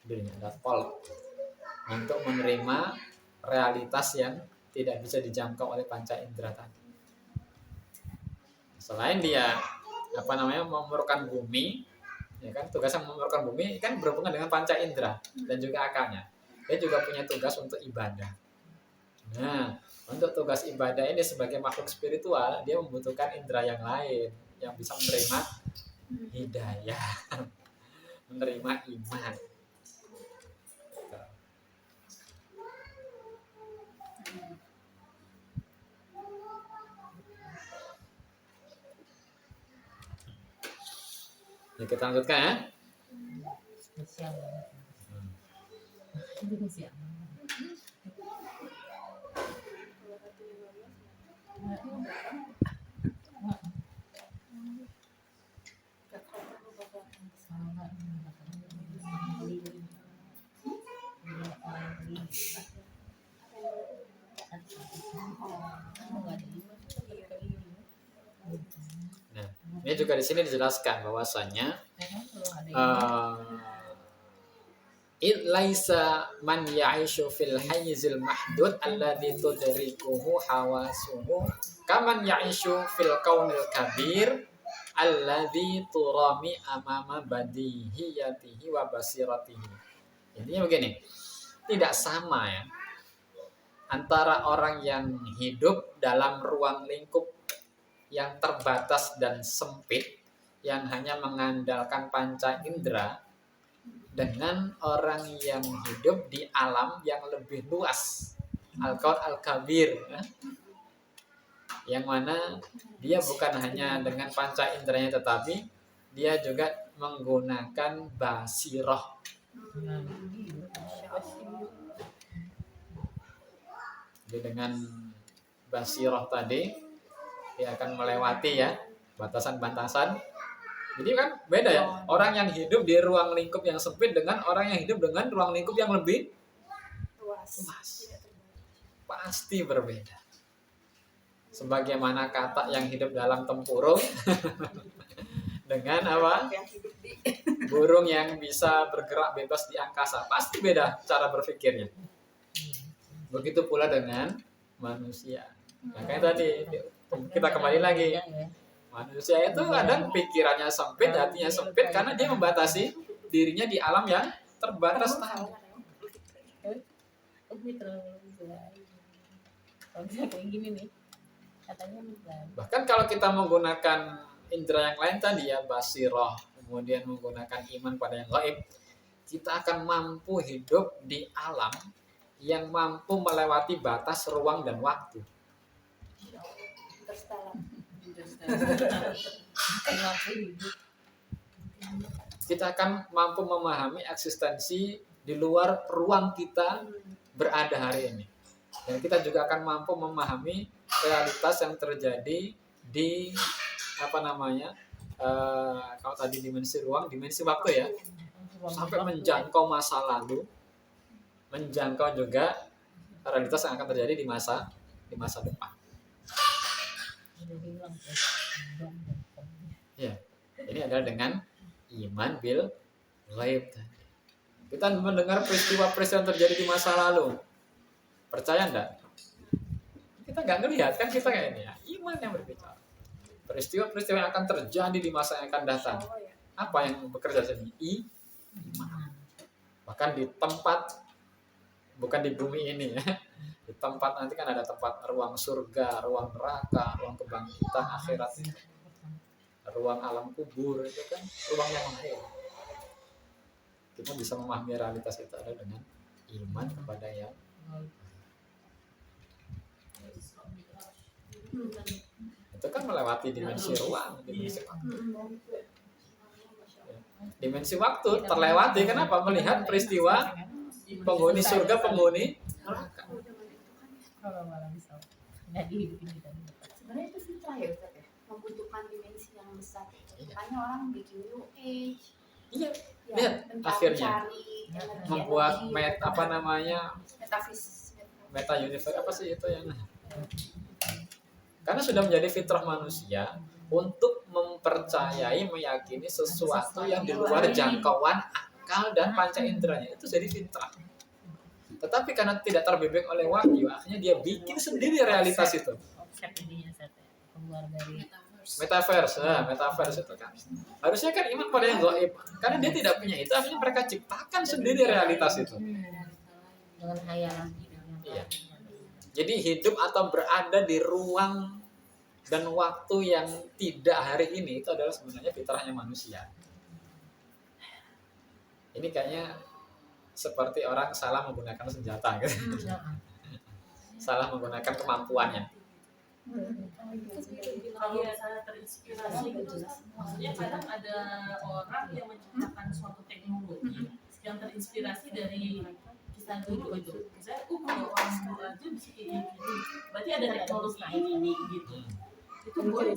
dirinya, ada qalb, untuk menerima realitas yang tidak bisa dijangkau oleh panca indera tadi. Selain dia memerlukan bumi, ya kan, tugasnya memerlukan bumi kan berhubungan dengan panca indera dan juga akalnya. Dia juga punya tugas untuk ibadah. Nah, untuk tugas ibadah ini sebagai makhluk spiritual, dia membutuhkan indera yang lain yang bisa menerima hidayah, menerima iman. Ya, kita lanjutkan ya. Spesial. Spesial. Nah, ini juga di sini dijelaskan bahwasanya laisa man ya'ishu fil hayzil mahdud alladhi tudrikuhu hawasuhu kaman ya'ishu fil kaunil kabir alladhi turami amama badihiyatihi wa basiratihi. Intinya begini, tidak sama ya antara orang yang hidup dalam ruang lingkup yang terbatas dan sempit, yang hanya mengandalkan panca indera, dengan orang yang hidup di alam yang lebih luas, al-kaun al-kabir, ya? Yang mana dia bukan hanya dengan panca inderanya, tetapi dia juga menggunakan basiroh. Jadi dengan basiroh tadi dia akan melewati ya batasan-batasan. Jadi kan beda ya, orang yang hidup di ruang lingkup yang sempit dengan orang yang hidup dengan ruang lingkup yang lebih luas. Pasti berbeda. Sebagaimana kata yang hidup dalam tempurung dengan apa? Burung yang bisa bergerak bebas di angkasa, pasti beda cara berpikirnya. Begitu pula dengan manusia. Nah, kayak tadi kita kembali lagi. Manusia itu kadang pikirannya sempit, hatinya sempit karena dia membatasi dirinya di alam yang terbatas tadi. Bahkan kalau kita menggunakan indera yang lain tadi ya, basiroh, kemudian menggunakan iman pada yang gaib, kita akan mampu hidup di alam yang mampu melewati batas ruang dan waktu. Kita akan mampu memahami eksistensi di luar ruang kita berada hari ini. Dan kita juga akan mampu memahami realitas yang terjadi di kalau tadi dimensi ruang, dimensi waktu ya, sampai menjangkau masa lalu, menjangkau juga realitas yang akan terjadi di masa depan. Ya, ini adalah dengan iman bil ghaib. Kita mendengar peristiwa-peristiwa yang terjadi di masa lalu, Percaya enggak? Kita nggak ngelihat kan, kita kayak ini ya. Iman yang berbicara. Peristiwa-peristiwa yang akan terjadi di masa yang akan datang. Insya Allah ya. Apa yang bekerja sendiri? Iman. Bahkan di tempat, bukan di bumi ini ya. Di tempat nanti kan ada tempat ruang surga, ruang neraka, ruang kebangkitan akhirat, ruang alam kubur, itu kan ruang yang lain. Kita bisa memahami realitas itu ada dengan iman kepada yang itu kan melewati dimensi ruang, dimensi waktu. Dimensi waktu terlewati. Kenapa? Melihat peristiwa penghuni surga, penghuni neraka. Kalau malam bisa nggak dihidupin kita. Sebenarnya itu fitrah ya Ustaz ya, membutuhkan dimensi yang besar. Makanya orang bikin new age. Iya, Ya, lihat akhirnya mencari energi-energi membuat yang apa namanya metafis. meta universe apa sih itu yang, karena sudah menjadi fitrah manusia untuk mempercayai, meyakini sesuatu yang di luar jangkauan akal dan panca inderanya, itu jadi fitrah. Tetapi karena tidak terbimbing oleh wahyu, akhirnya dia bikin sendiri realitas itu. Offset ininya set ya. Keluar dari Metaverse, metaverse itu kan. Harusnya kan iman pada yang gaib. Karena dia tidak punya itu, akhirnya mereka ciptakan sendiri realitas itu. dengan hayalan. Iya. Jadi hidup atau berada di ruang dan waktu yang tidak hari ini itu adalah sebenarnya fitrahnya manusia. Ini kayaknya seperti orang salah menggunakan senjata gitu. Salah menggunakan kemampuannya. Kalau misalnya terinspirasi gitu, maksudnya kadang ada orang yang menciptakan suatu teknologi yang terinspirasi dari kisah dulu itu. Misalnya, kalau orang dulu aja bisa kayak gini, berarti ada teknologi ini gitu. Itu boleh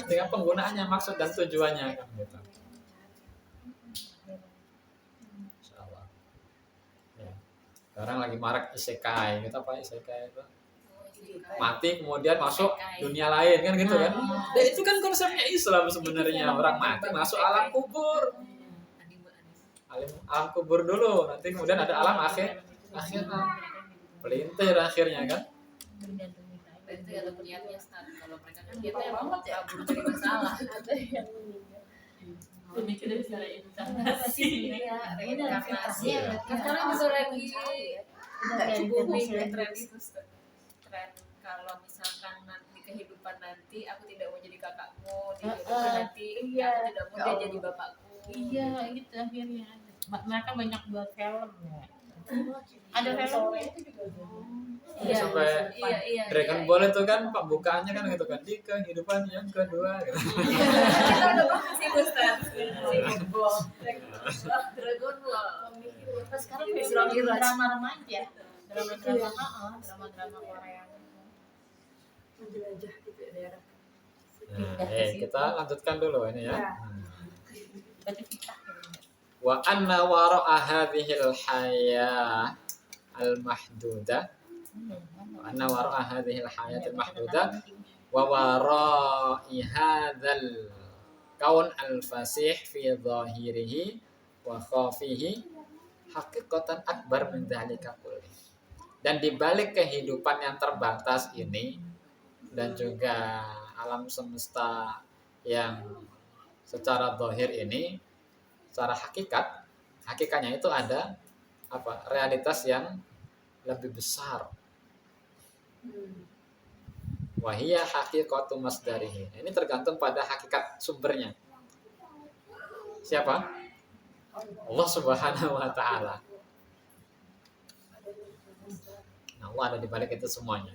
Dengan penggunaannya, maksud dan tujuannya kan gitu. Insyaallah. Ya. Sekarang lagi marak isekai, gitu apa isekai itu? Mati kemudian masuk dunia lain kan gitu kan. Dan itu kan konsepnya Islam sebenarnya. Orang mati masuk alam kubur. Alam kubur dulu, nanti kemudian ada alam akhirnya pelintir akhirnya kan. Itu ya niatnya Ustaz. Kalau mereka kan niatnya emang kabur dari masalah. Pemikiran secara inkarnasi. Iya, reinkarnasi. Sekarang juga lagi booming tren itu Ustaz. Tren kalau misalkan nanti kehidupan nanti aku tidak mau jadi kakakmu, di kehidupan nanti aku tidak mau dia jadi bapakku. Iya, gitu akhirnya. Mereka banyak buat film ya. Ada film itu juga. Iya, Sampai iya. Dragon Ball itu kan pembukaannya kan gitu kan, di kehidupan yang kedua gitu. Kita udah bahas sih Ustaz. Dragon Ball. Terus sekarang Ini film Miraj. drama remaja. Drama Korea. Menjelajah gitu ya daerah. Nah, kita lanjutkan dulu ini ya. Ya. Berarti kita Wa anna wara'a hadhil hayah al-mahdudah, wa anna wara'a hadhil hayat al-mahdudah wa wara'i hadzal kaun al-fasih fi dhahirihi wa khafihi haqiqatan akbar min dzalika kulli. Dan di balik kehidupan yang terbatas ini dan juga alam semesta yang secara zahir ini, secara hakikatnya itu ada apa? Realitas yang lebih besar. Wahia haqiqatu masdarihi. Ini tergantung pada hakikat sumbernya. Siapa? Allah Subhanahu wa taala. Nah, Allah ada di balik itu semuanya.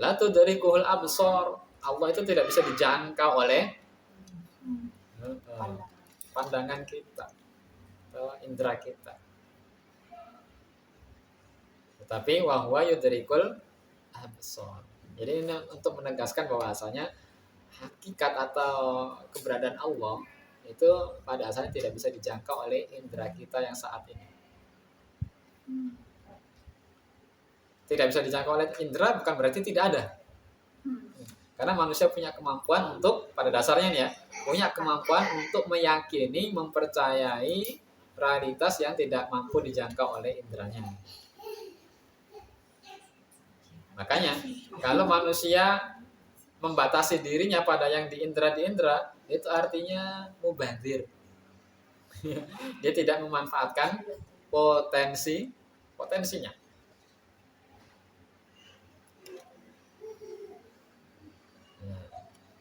La tudrikuhul absar. Allah itu tidak bisa dijangkau oleh pandangan kita atau indera kita. Tetapi wa huwa yudrikul absar. Jadi ini untuk menegaskan bahwasanya hakikat atau keberadaan Allah itu pada asalnya tidak bisa dijangkau oleh indera kita yang saat ini. Tidak bisa dijangkau oleh indera bukan berarti tidak ada. Karena manusia punya kemampuan untuk, pada dasarnya nih ya, punya kemampuan untuk meyakini, mempercayai realitas yang tidak mampu dijangkau oleh inderanya. Makanya kalau manusia membatasi dirinya pada yang diindra itu artinya mubadzir. Dia tidak memanfaatkan potensinya.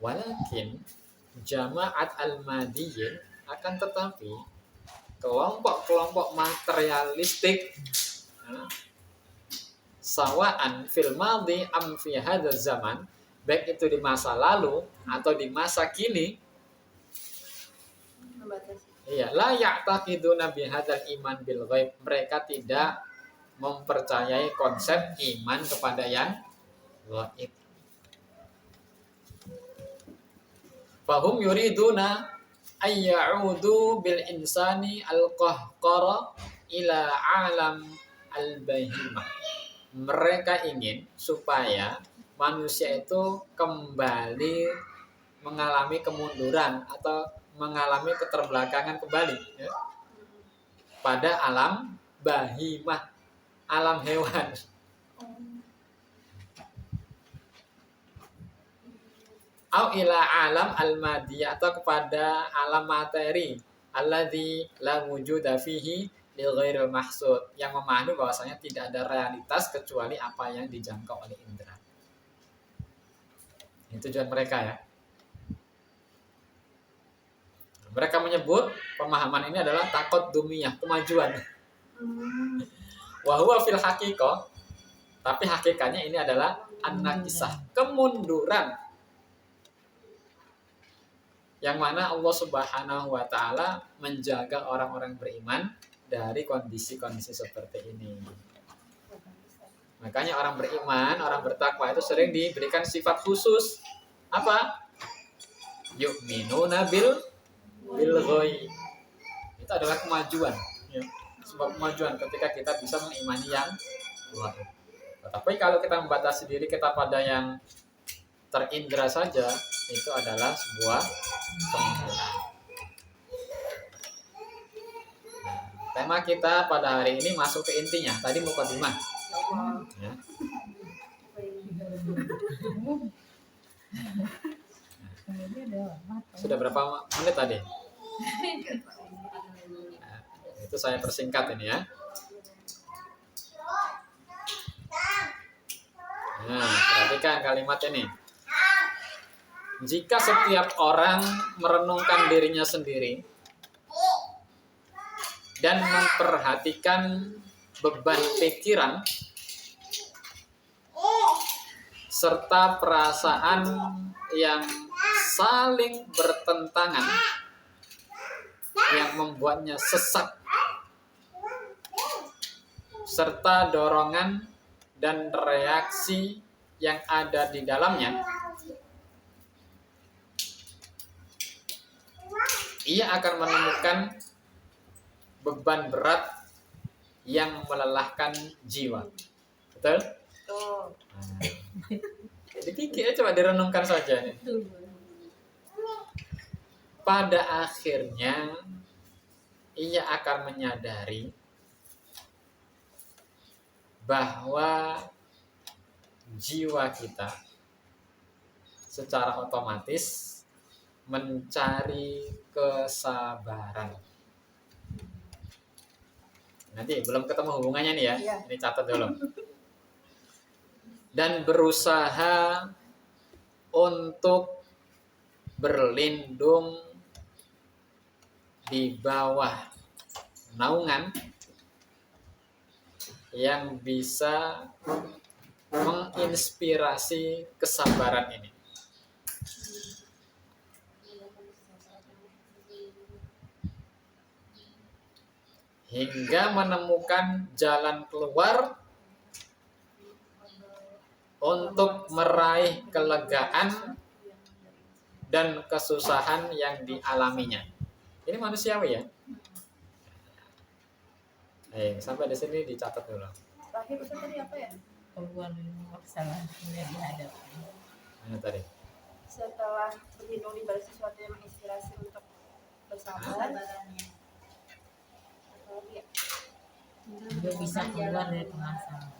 Walakin jama'at al-madiyyin, akan tetapi kelompok-kelompok materialistik sawa'an fil madhi am fi hadzal zaman, baik itu di masa lalu atau di masa kini, iya, la ya'taqiduna bi hadzal iman bil ghaib, mereka tidak mempercayai konsep iman kepada yang gaib. Fahum yuriduna ayya'udu bil insani al-qahqara ila alam al-bahimah. Mereka ingin supaya manusia itu kembali mengalami kemunduran atau mengalami keterbelakangan kembali, ya, pada alam bahimah, alam hewan. Au ila alam al-madiyah, atau kepada alam materi, alladzi la wujuda fihi lil ghairil mahsud, yang memahami bahwasanya tidak ada realitas kecuali apa yang dijangkau oleh indera. Itu tujuan mereka, ya. Mereka menyebut pemahaman ini adalah taqaddumiyah, kemajuan. Wa huwa fil haqiqah, tapi hakikatnya ini adalah an-nakisah, kemunduran. Yang mana Allah Subhanahu wa taala menjaga orang-orang beriman dari kondisi-kondisi seperti ini. Makanya orang beriman, orang bertakwa itu sering diberikan sifat khusus. Apa? Yu'minuna bil ghaib. Itu adalah kemajuan, ya. Sebuah kemajuan ketika kita bisa mengimani yang gaib. Tetapi kalau kita membatasi diri kita pada yang terindra saja, itu adalah sebuah penghinaan. Tema kita pada hari ini masuk ke intinya. Tadi mukadimah. Ya. Sudah berapa menit tadi? Nah, itu saya persingkat ini, ya. Nah, perhatikan kalimat ini. Jika setiap orang merenungkan dirinya sendiri dan memperhatikan beban pikiran serta perasaan yang saling bertentangan yang membuatnya sesat, serta dorongan dan reaksi yang ada di dalamnya, ia akan menemukan beban berat yang melelahkan jiwa. Betul? Betul. Jadi pikir, coba direnungkan saja nih. Pada akhirnya ia akan menyadari bahwa jiwa kita secara otomatis mencari kesabaran. Nanti belum ketemu hubungannya nih, ya. Iya. Ini catat dulu. Dan berusaha untuk berlindung di bawah naungan yang bisa menginspirasi kesabaran ini, hingga menemukan jalan keluar untuk meraih kelegaan dan kesusahan yang dialaminya. Ini manusiawi, ya. Sampai di sini dicatat dulu. Terakhir Ustaz tadi apa ya? Keluar dari kesalahan yang dihadapi. Mana tadi? Setelah berlindung di balik sesuatu yang menginspirasi untuk bersabar. Atau lagi ya? Dia bisa keluar dari permasalahan.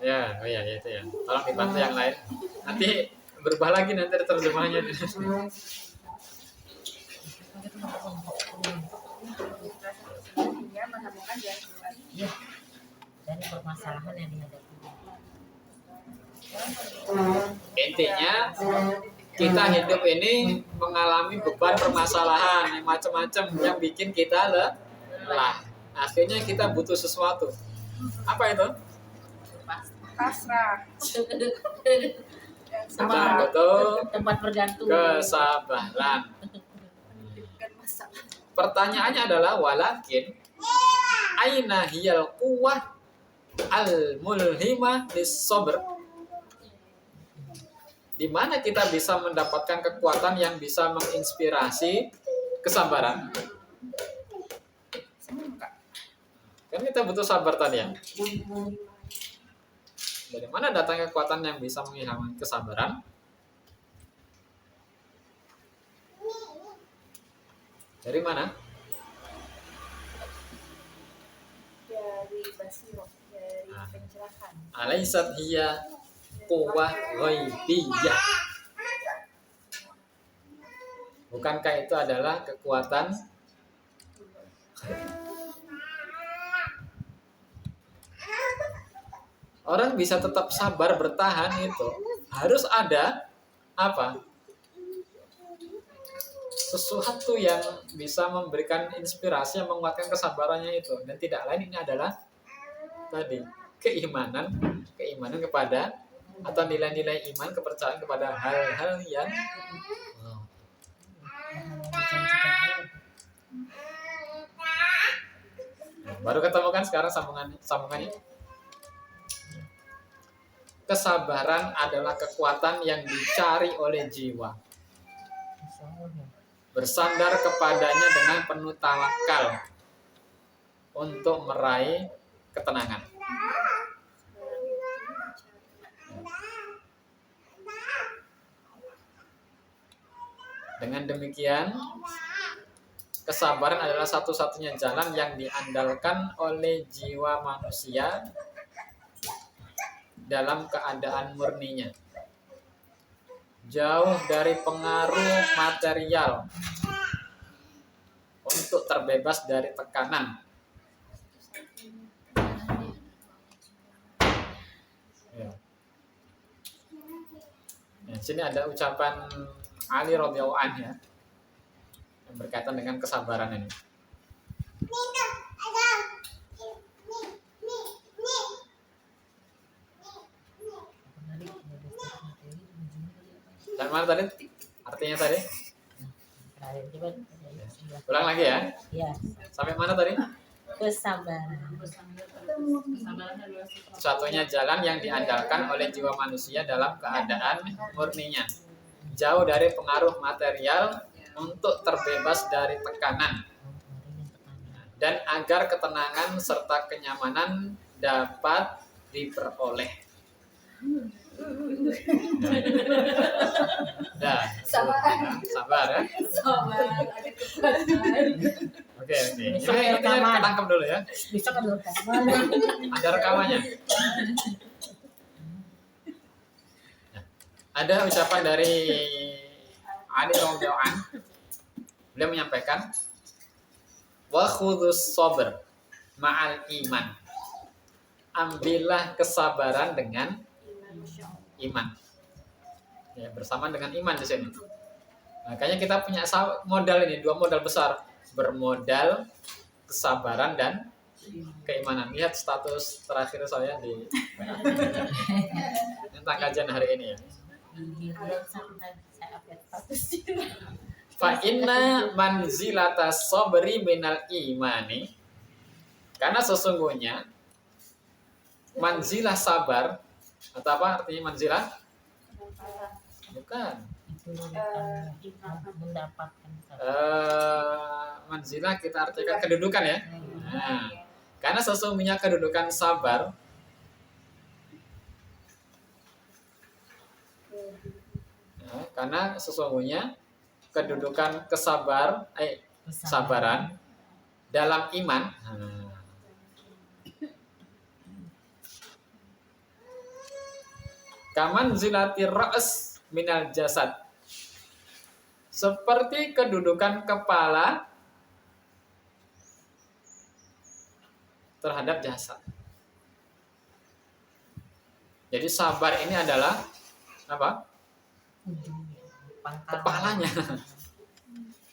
Ya, oh ya itu ya. Tolong dibantu yang lain. Nanti berubah lagi nanti terjemahnya. Hingga menemukan jalan keluar. Iya. Dari permasalahan yang dihadapi. Intinya kita hidup ini mengalami beban permasalahan yang macam-macam yang bikin kita lelah. Akhirnya kita butuh sesuatu. Apa itu? Pasrah. Kita butuh Tempat bergantung. kesabaran. Menghidupkan masalah. Pertanyaannya adalah walakin aina hiyal quwwah al mulhimah lis-sabr. Di mana kita bisa mendapatkan kekuatan yang bisa menginspirasi kesabaran? Kan kita butuh sabar tadi ya. Dari mana datangnya kekuatan yang bisa mengilhamkan kesabaran? Dari mana? Dari basiroh, dari pencerahan. Alaisat hiya quwwah ghaibiyah. Bukankah itu adalah kekuatan orang bisa tetap sabar bertahan itu harus ada apa? Sesuatu yang bisa memberikan inspirasi yang menguatkan kesabarannya itu, dan tidak lain ini adalah tadi keimanan kepada atau nilai-nilai iman, kepercayaan kepada hal-hal yang baru ketemu kan sekarang sambungannya. Kesabaran adalah kekuatan yang dicari oleh jiwa. Bersandar kepadanya dengan penuh tawakal untuk meraih ketenangan. Dengan demikian, kesabaran adalah satu-satunya jalan yang diandalkan oleh jiwa manusia dalam keadaan murninya, jauh dari pengaruh material, untuk terbebas dari tekanan. Ya. Nah, sini ada ucapan Ali radhiyallahu anhu ya, yang berkaitan dengan kesabaran ini. Dan mana tadi? Artinya tadi? Ulang lagi ya? Ya. Sampai mana tadi? Kesabaran. Satunya jalan yang diandalkan oleh jiwa manusia dalam keadaan murninya, jauh dari pengaruh material, untuk terbebas dari tekanan, dan agar ketenangan serta kenyamanan dapat diperoleh. Dah, sabar ya. Oke. Ini ketangkep dulu ya. Bisa kan Ada rekamannya. Ada ucapan dari Ali radhiyallahu anhu. Beliau menyampaikan, wa khudus sabr ma'al iman. Ambillah kesabaran dengan iman. Ya, bersama dengan iman di sini. Makanya kita punya modal ini, dua modal besar, bermodal kesabaran dan keimanan. Lihat status terakhir saya di tentang kajian hari ini ya. Fa inna manzilata sabri minal imani, karena sesungguhnya manzilah sabar, atau apa artinya manzilah? Bukan. Mendapatkan Manzilah kita artikan kedudukan ya. Nah, karena sesungguhnya kedudukan sabar karena sesungguhnya kedudukan kesabaran dalam iman Kaman zilatir ra's minal jasad. Seperti kedudukan kepala terhadap jasad. Jadi sabar ini adalah apa? Kepalanya.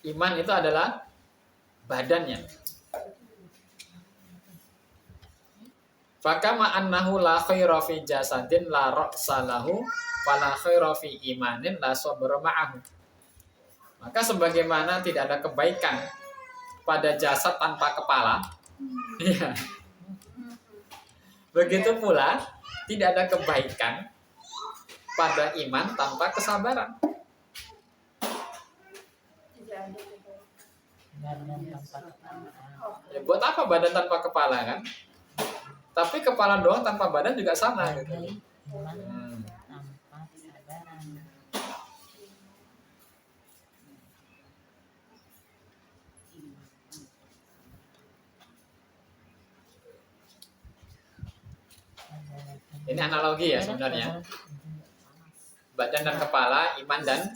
Iman itu adalah badannya. Fakama annahu la khaira fi jasadin la ra'sa lahu fala khaira fi imanin la sabra ma'ahu. Maka sebagaimana tidak ada kebaikan pada jasad tanpa kepala, ya. Begitu pula tidak ada kebaikan pada iman tanpa kesabaran. Ya, buat apa badan tanpa kepala kan? Tapi kepala doang tanpa badan juga sama gitu. Ini analogi ya sebenarnya. Badan dan kepala, iman dan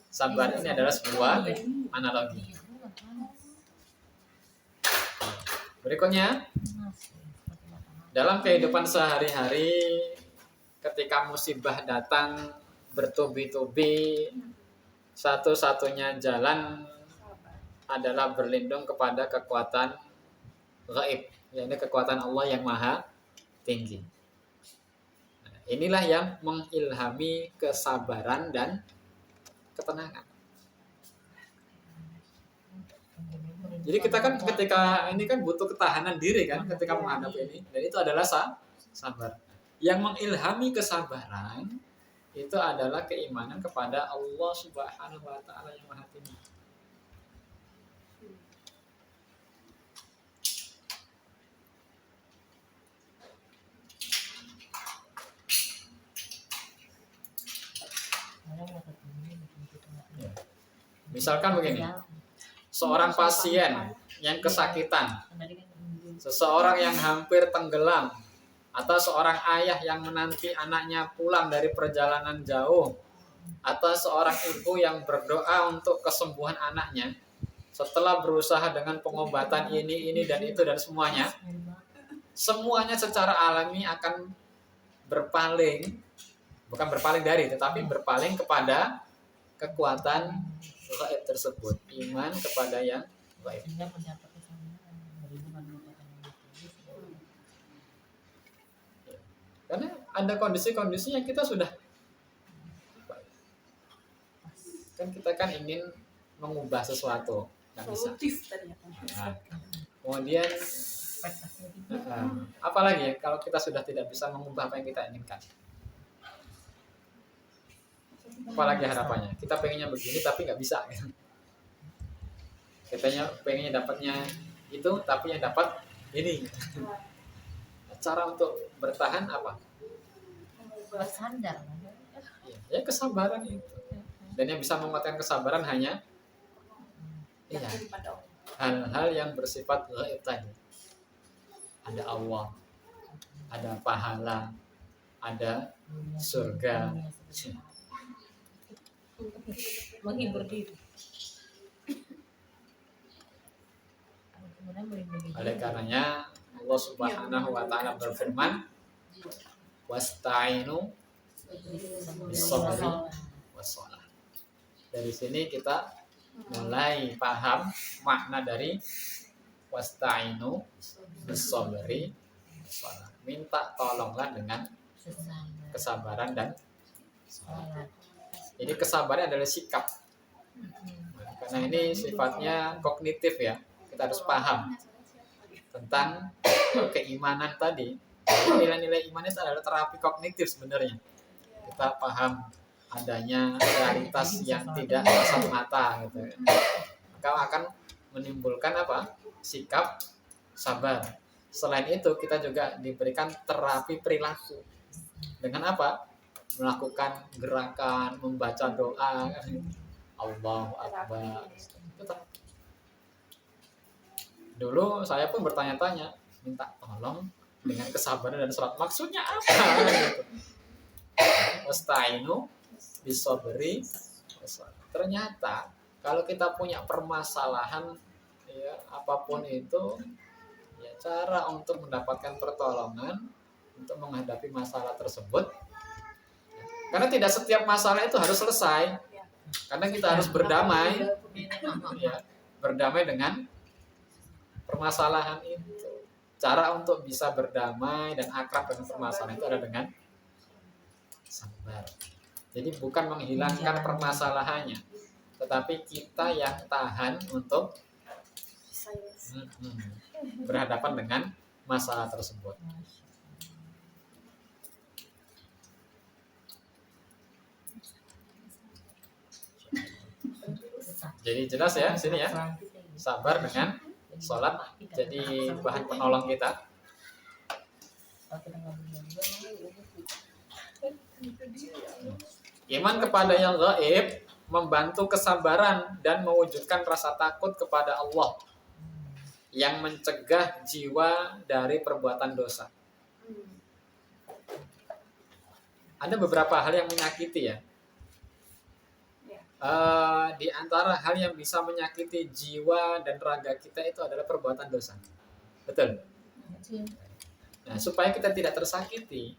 sabar ini adalah sebuah analogi. Berikutnya, dalam kehidupan sehari-hari ketika musibah datang bertubi-tubi, satu-satunya jalan adalah berlindung kepada kekuatan gaib, yaitu kekuatan Allah yang maha tinggi. Inilah yang mengilhami kesabaran dan ketenangan. Jadi kita kan ketika ini kan butuh ketahanan diri kan ketika menghadapi ini, dan itu adalah sabar. Yang mengilhami kesabaran itu adalah keimanan kepada Allah Subhanahu wa taala yang maha tinggi. Misalkan begini, seorang pasien yang kesakitan, seseorang yang hampir tenggelam, atau seorang ayah yang menanti anaknya pulang dari perjalanan jauh, atau seorang ibu yang berdoa untuk kesembuhan anaknya, setelah berusaha dengan pengobatan ini dan itu dan semuanya secara alami akan berpaling, bukan berpaling dari, tetapi berpaling kepada kekuatan gaib tersebut, iman kepada yang gaib. Karena ada kondisi-kondisi yang kita sudah, kan kita kan ingin mengubah sesuatu, nggak bisa. Nah, kemudian apalagi ya kalau kita sudah tidak bisa mengubah apa yang kita inginkan. Apalagi harapannya, kita pengennya begini tapi nggak bisa. Katanya pengennya dapatnya itu tapi yang dapat ini. Cara untuk bertahan apa? Bersandar. Ya kesabaran itu. Dan yang bisa menguatkan kesabaran hanya hal-hal yang bersifat gaib tadi. Ada Allah, ada pahala, ada surga. Menghibur diri. Oleh karenanya Allah Subhanahu wa taala berfirman, wasta'inu bis-sabri was-shalah. Dari sini kita mulai paham makna dari wasta'inu bis-sabri was-shalah. Minta tolonglah dengan kesabaran dan salat. Jadi kesabaran adalah sikap. Karena ini sifatnya kognitif ya. Kita harus paham tentang keimanan tadi. Nilai-nilai iman itu adalah terapi kognitif sebenarnya. Kita paham adanya realitas yang tidak kasat mata gitu. Maka akan menimbulkan apa? Sikap sabar. Selain itu kita juga diberikan terapi perilaku. Dengan apa? Melakukan gerakan, membaca doa, Allahu Akbar. Dulu saya pun bertanya-tanya, minta tolong dengan kesabaran dan salat. Maksudnya apa? Gitu. wasta'inu bisabri. Ternyata kalau kita punya permasalahan ya apapun itu ya cara untuk mendapatkan pertolongan untuk menghadapi masalah tersebut. Karena tidak setiap masalah itu harus selesai. Karena kita harus berdamai. Ya, berdamai dengan permasalahan itu. Cara untuk bisa berdamai dan akrab dengan permasalahan itu adalah dengan sabar. Jadi bukan menghilangkan permasalahannya, tetapi kita yang tahan untuk berhadapan dengan masalah tersebut. Jadi jelas ya sini ya, sabar dengan sholat jadi bahan penolong kita. Iman kepada yang gaib membantu kesabaran dan mewujudkan rasa takut kepada Allah yang mencegah jiwa dari perbuatan dosa. Ada beberapa hal yang menyakiti ya. Di antara hal yang bisa menyakiti jiwa dan raga kita itu adalah perbuatan dosa. Betul? Nah, supaya kita tidak tersakiti,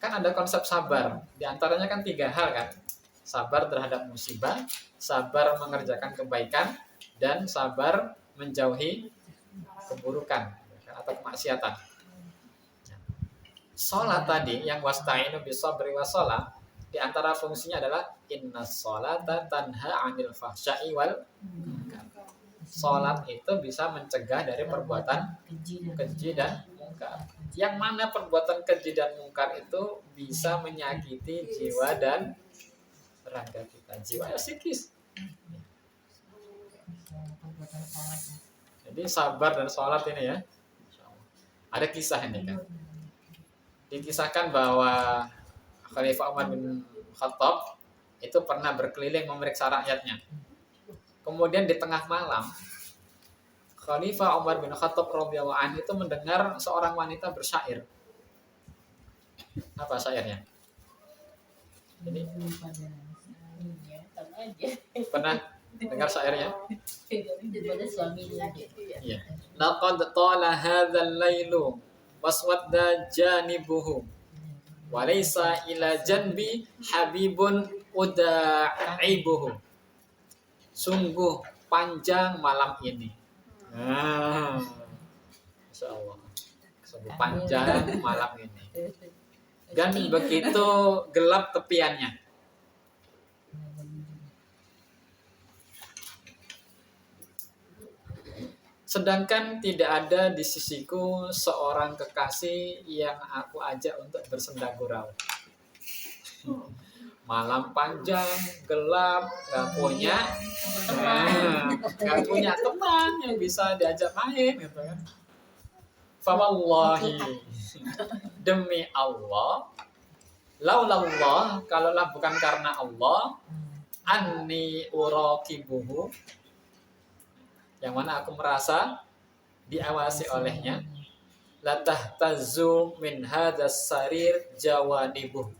kan ada konsep sabar. Di antaranya kan 3 hal kan. Sabar terhadap musibah, sabar mengerjakan kebaikan, dan sabar menjauhi keburukan atau kemaksiatan. Sholat tadi yang wasta'inu bisabri wassalah, di antara fungsinya adalah innas sholata tanha 'anil fahsya'i wal munkar. Sholat itu bisa mencegah dari perbuatan keji dan mungkar. Yang mana perbuatan keji dan mungkar itu bisa menyakiti jiwa dan raga kita. Jiwa ya psikis. Jadi sabar dan sholat ini ya. Ada kisah ini kan. Dikisahkan bahwa Khalifah Umar bin Khattab itu pernah berkeliling memeriksa rakyatnya. Kemudian di tengah malam, Khalifah Umar bin Khattab radhiyallahu anhu itu mendengar seorang wanita bersyair. Apa syairnya? Jadi pernah dengar syairnya? Iya. Laqad tala hadzal lailu waswadda janibuhu wa laysa ila janbi habibun uda'ibuhu. Sungguh panjang malam ini. Masya Allah. Sungguh panjang malam ini. Dan begitu gelap tepiannya. Sedangkan tidak ada di sisiku seorang kekasih yang aku ajak untuk bersenda gurau. Malam panjang, gelap, gak punya teman yang bisa diajak main gitu kan. Fawallahi, demi Allah, laulallah, kalaulah bukan karena Allah, anni uraqibuhu, yang mana aku merasa diawasi olehnya, latahtazu min hadzas sarir jawanibuh.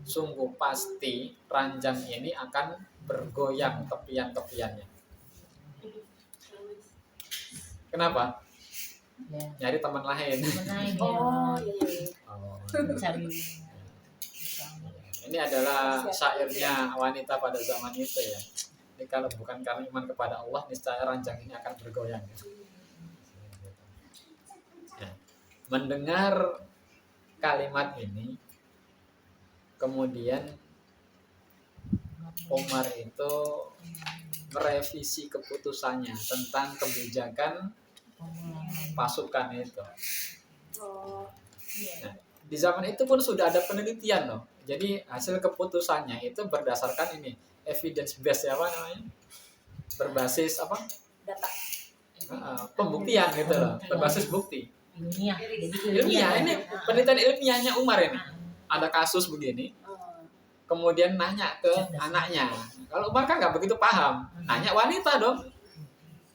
Sungguh pasti ranjang ini akan bergoyang tepian-tepiannya. Kenapa? Nyari teman lain. Oh iya. Ini adalah syairnya wanita pada zaman itu ya. Jadi kalau bukan karena iman kepada Allah, niscaya ranjang ini akan bergoyang. Ya. Mendengar kalimat ini, kemudian Umar itu merevisi keputusannya tentang kebijakan pasukan itu. Nah, di zaman itu pun sudah ada penelitian loh. Jadi hasil keputusannya itu berdasarkan ini evidence based apa namanya? Berbasis apa? Data. Pembuktian gitu loh, berbasis bukti. Ilmiah. Ilmiah ini penelitian ilmiahnya Umar ini. Ada kasus begini, kemudian nanya ke anaknya. Kalau Umar kan nggak begitu paham, nanya wanita dong.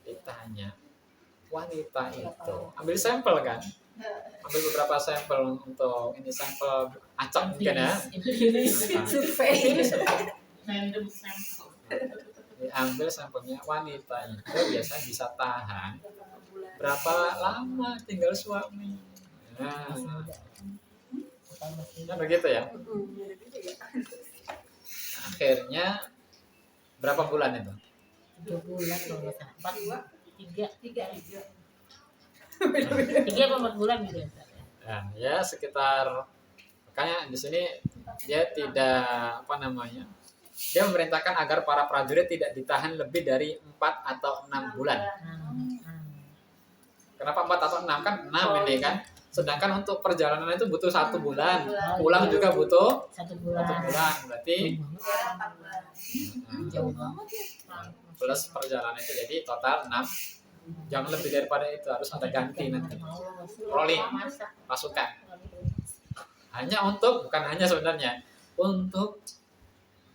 Ditanya wanita itu, ambil sampel kan, ambil beberapa sampel untuk ini sampel acak mungkin ya. Survei. Random sampel. Diambil sampelnya wanita itu biasanya bisa tahan berapa lama tinggal suami. Nah, kan begitu ya. Akhirnya berapa bulan itu? 3 bulan kalau nggak salah. 3 apa 4 bulan gitu ya. Nah, ya sekitar, makanya di sini dia tidak dia memerintahkan agar para prajurit tidak ditahan lebih dari 4 atau 6 bulan. Kenapa 4 atau 6? Kan 6 ini kan. Sedangkan untuk perjalanan itu butuh 1 bulan. Pulang juga butuh 1 1 bulan. bulan. Berarti Jauh banget. plus perjalanan itu jadi total 6. Jangan lebih daripada itu, harus ada ganti nanti. Rolling pasukan. Bukan hanya sebenarnya untuk,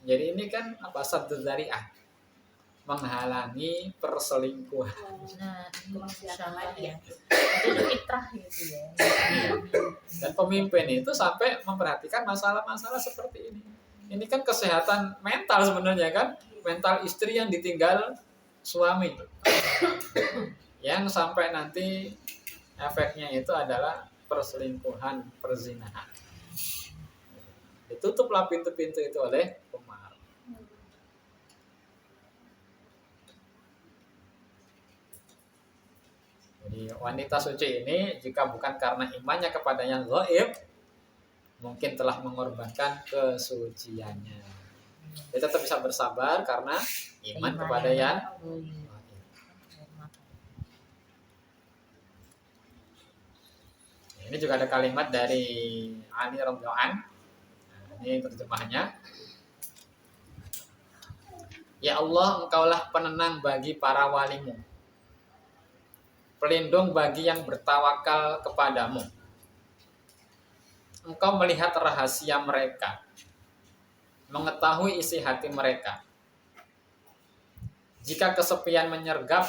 jadi ini kan apa, saddu dzari'ah, menghalangi perselingkuhan. Nah, itu masalah ya. Itu fitrah gitu ya. Dan pemimpin itu sampai memperhatikan masalah-masalah seperti ini. Ini kan kesehatan mental sebenarnya kan, mental istri yang ditinggal suami. Yang sampai nanti efeknya itu adalah perselingkuhan, perzinahan. Ditutuplah pintu-pintu itu oleh Umar. Jadi wanita suci ini jika bukan karena imannya kepada yang gaib, mungkin telah mengorbankan kesuciannya. Dia tetap bisa bersabar karena iman kepada yang gaib. Ini juga ada kalimat dari Ali radhiyallahu anhu. Ini terjemahannya. Ya Allah, Engkaulah penenang bagi para walimu, pelindung bagi yang bertawakal kepadamu. Engkau melihat rahasia mereka, mengetahui isi hati mereka. Jika kesepian menyergap,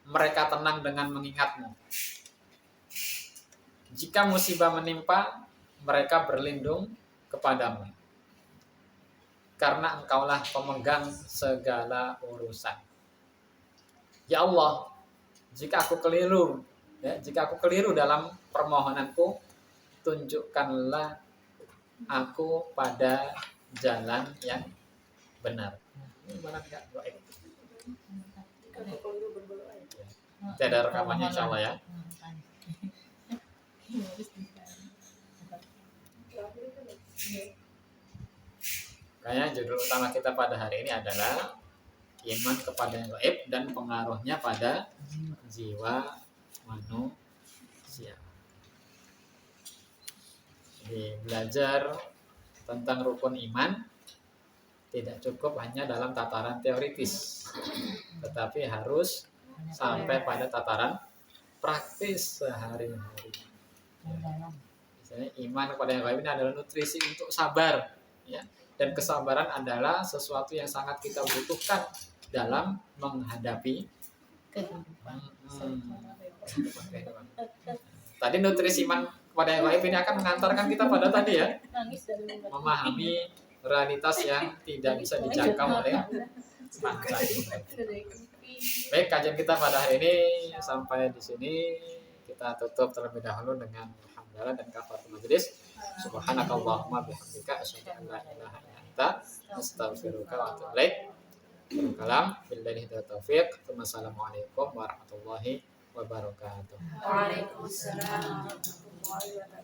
mereka tenang dengan mengingatmu. Jika musibah menimpa, mereka berlindung kepadamu. Karena Engkaulah pemegang segala urusan. Ya Allah, jika aku keliru dalam permohonanku, tunjukkanlah aku pada jalan yang benar. Ini benar enggak? Tidak ada rekamannya insyaallah ya. Kayaknya judul utama kita pada hari ini adalah iman kepada yang gaib dan pengaruhnya pada jiwa manusia. Jadi belajar tentang rukun iman tidak cukup hanya dalam tataran teoritis, tetapi harus sampai pada tataran praktis sehari-hari. Misalnya iman kepada yang gaib ini adalah nutrisi untuk sabar, ya. Dan kesabaran adalah sesuatu yang sangat kita butuhkan dalam menghadapi kehidupan. Tadi nutrisi iman kepada yang gaib ini akan mengantarkan kita pada tadi ya, memahami realitas yang tidak bisa dijangkau oleh mata. Baik, kajian kita pada hari ini sampai di sini. Kita tutup terlebih dahulu dengan alhamdulillah dan kafaratul majlis. Subhanakallahumma bihamdika asyhadu an la ilaha illa anta astaghfiruka wa atubu ilaik. Kalam billahi taufiq. Wassalamualaikum warahmatullahi wabarakatuh. Waalaikumsalam warahmatullahi wabarakatuh.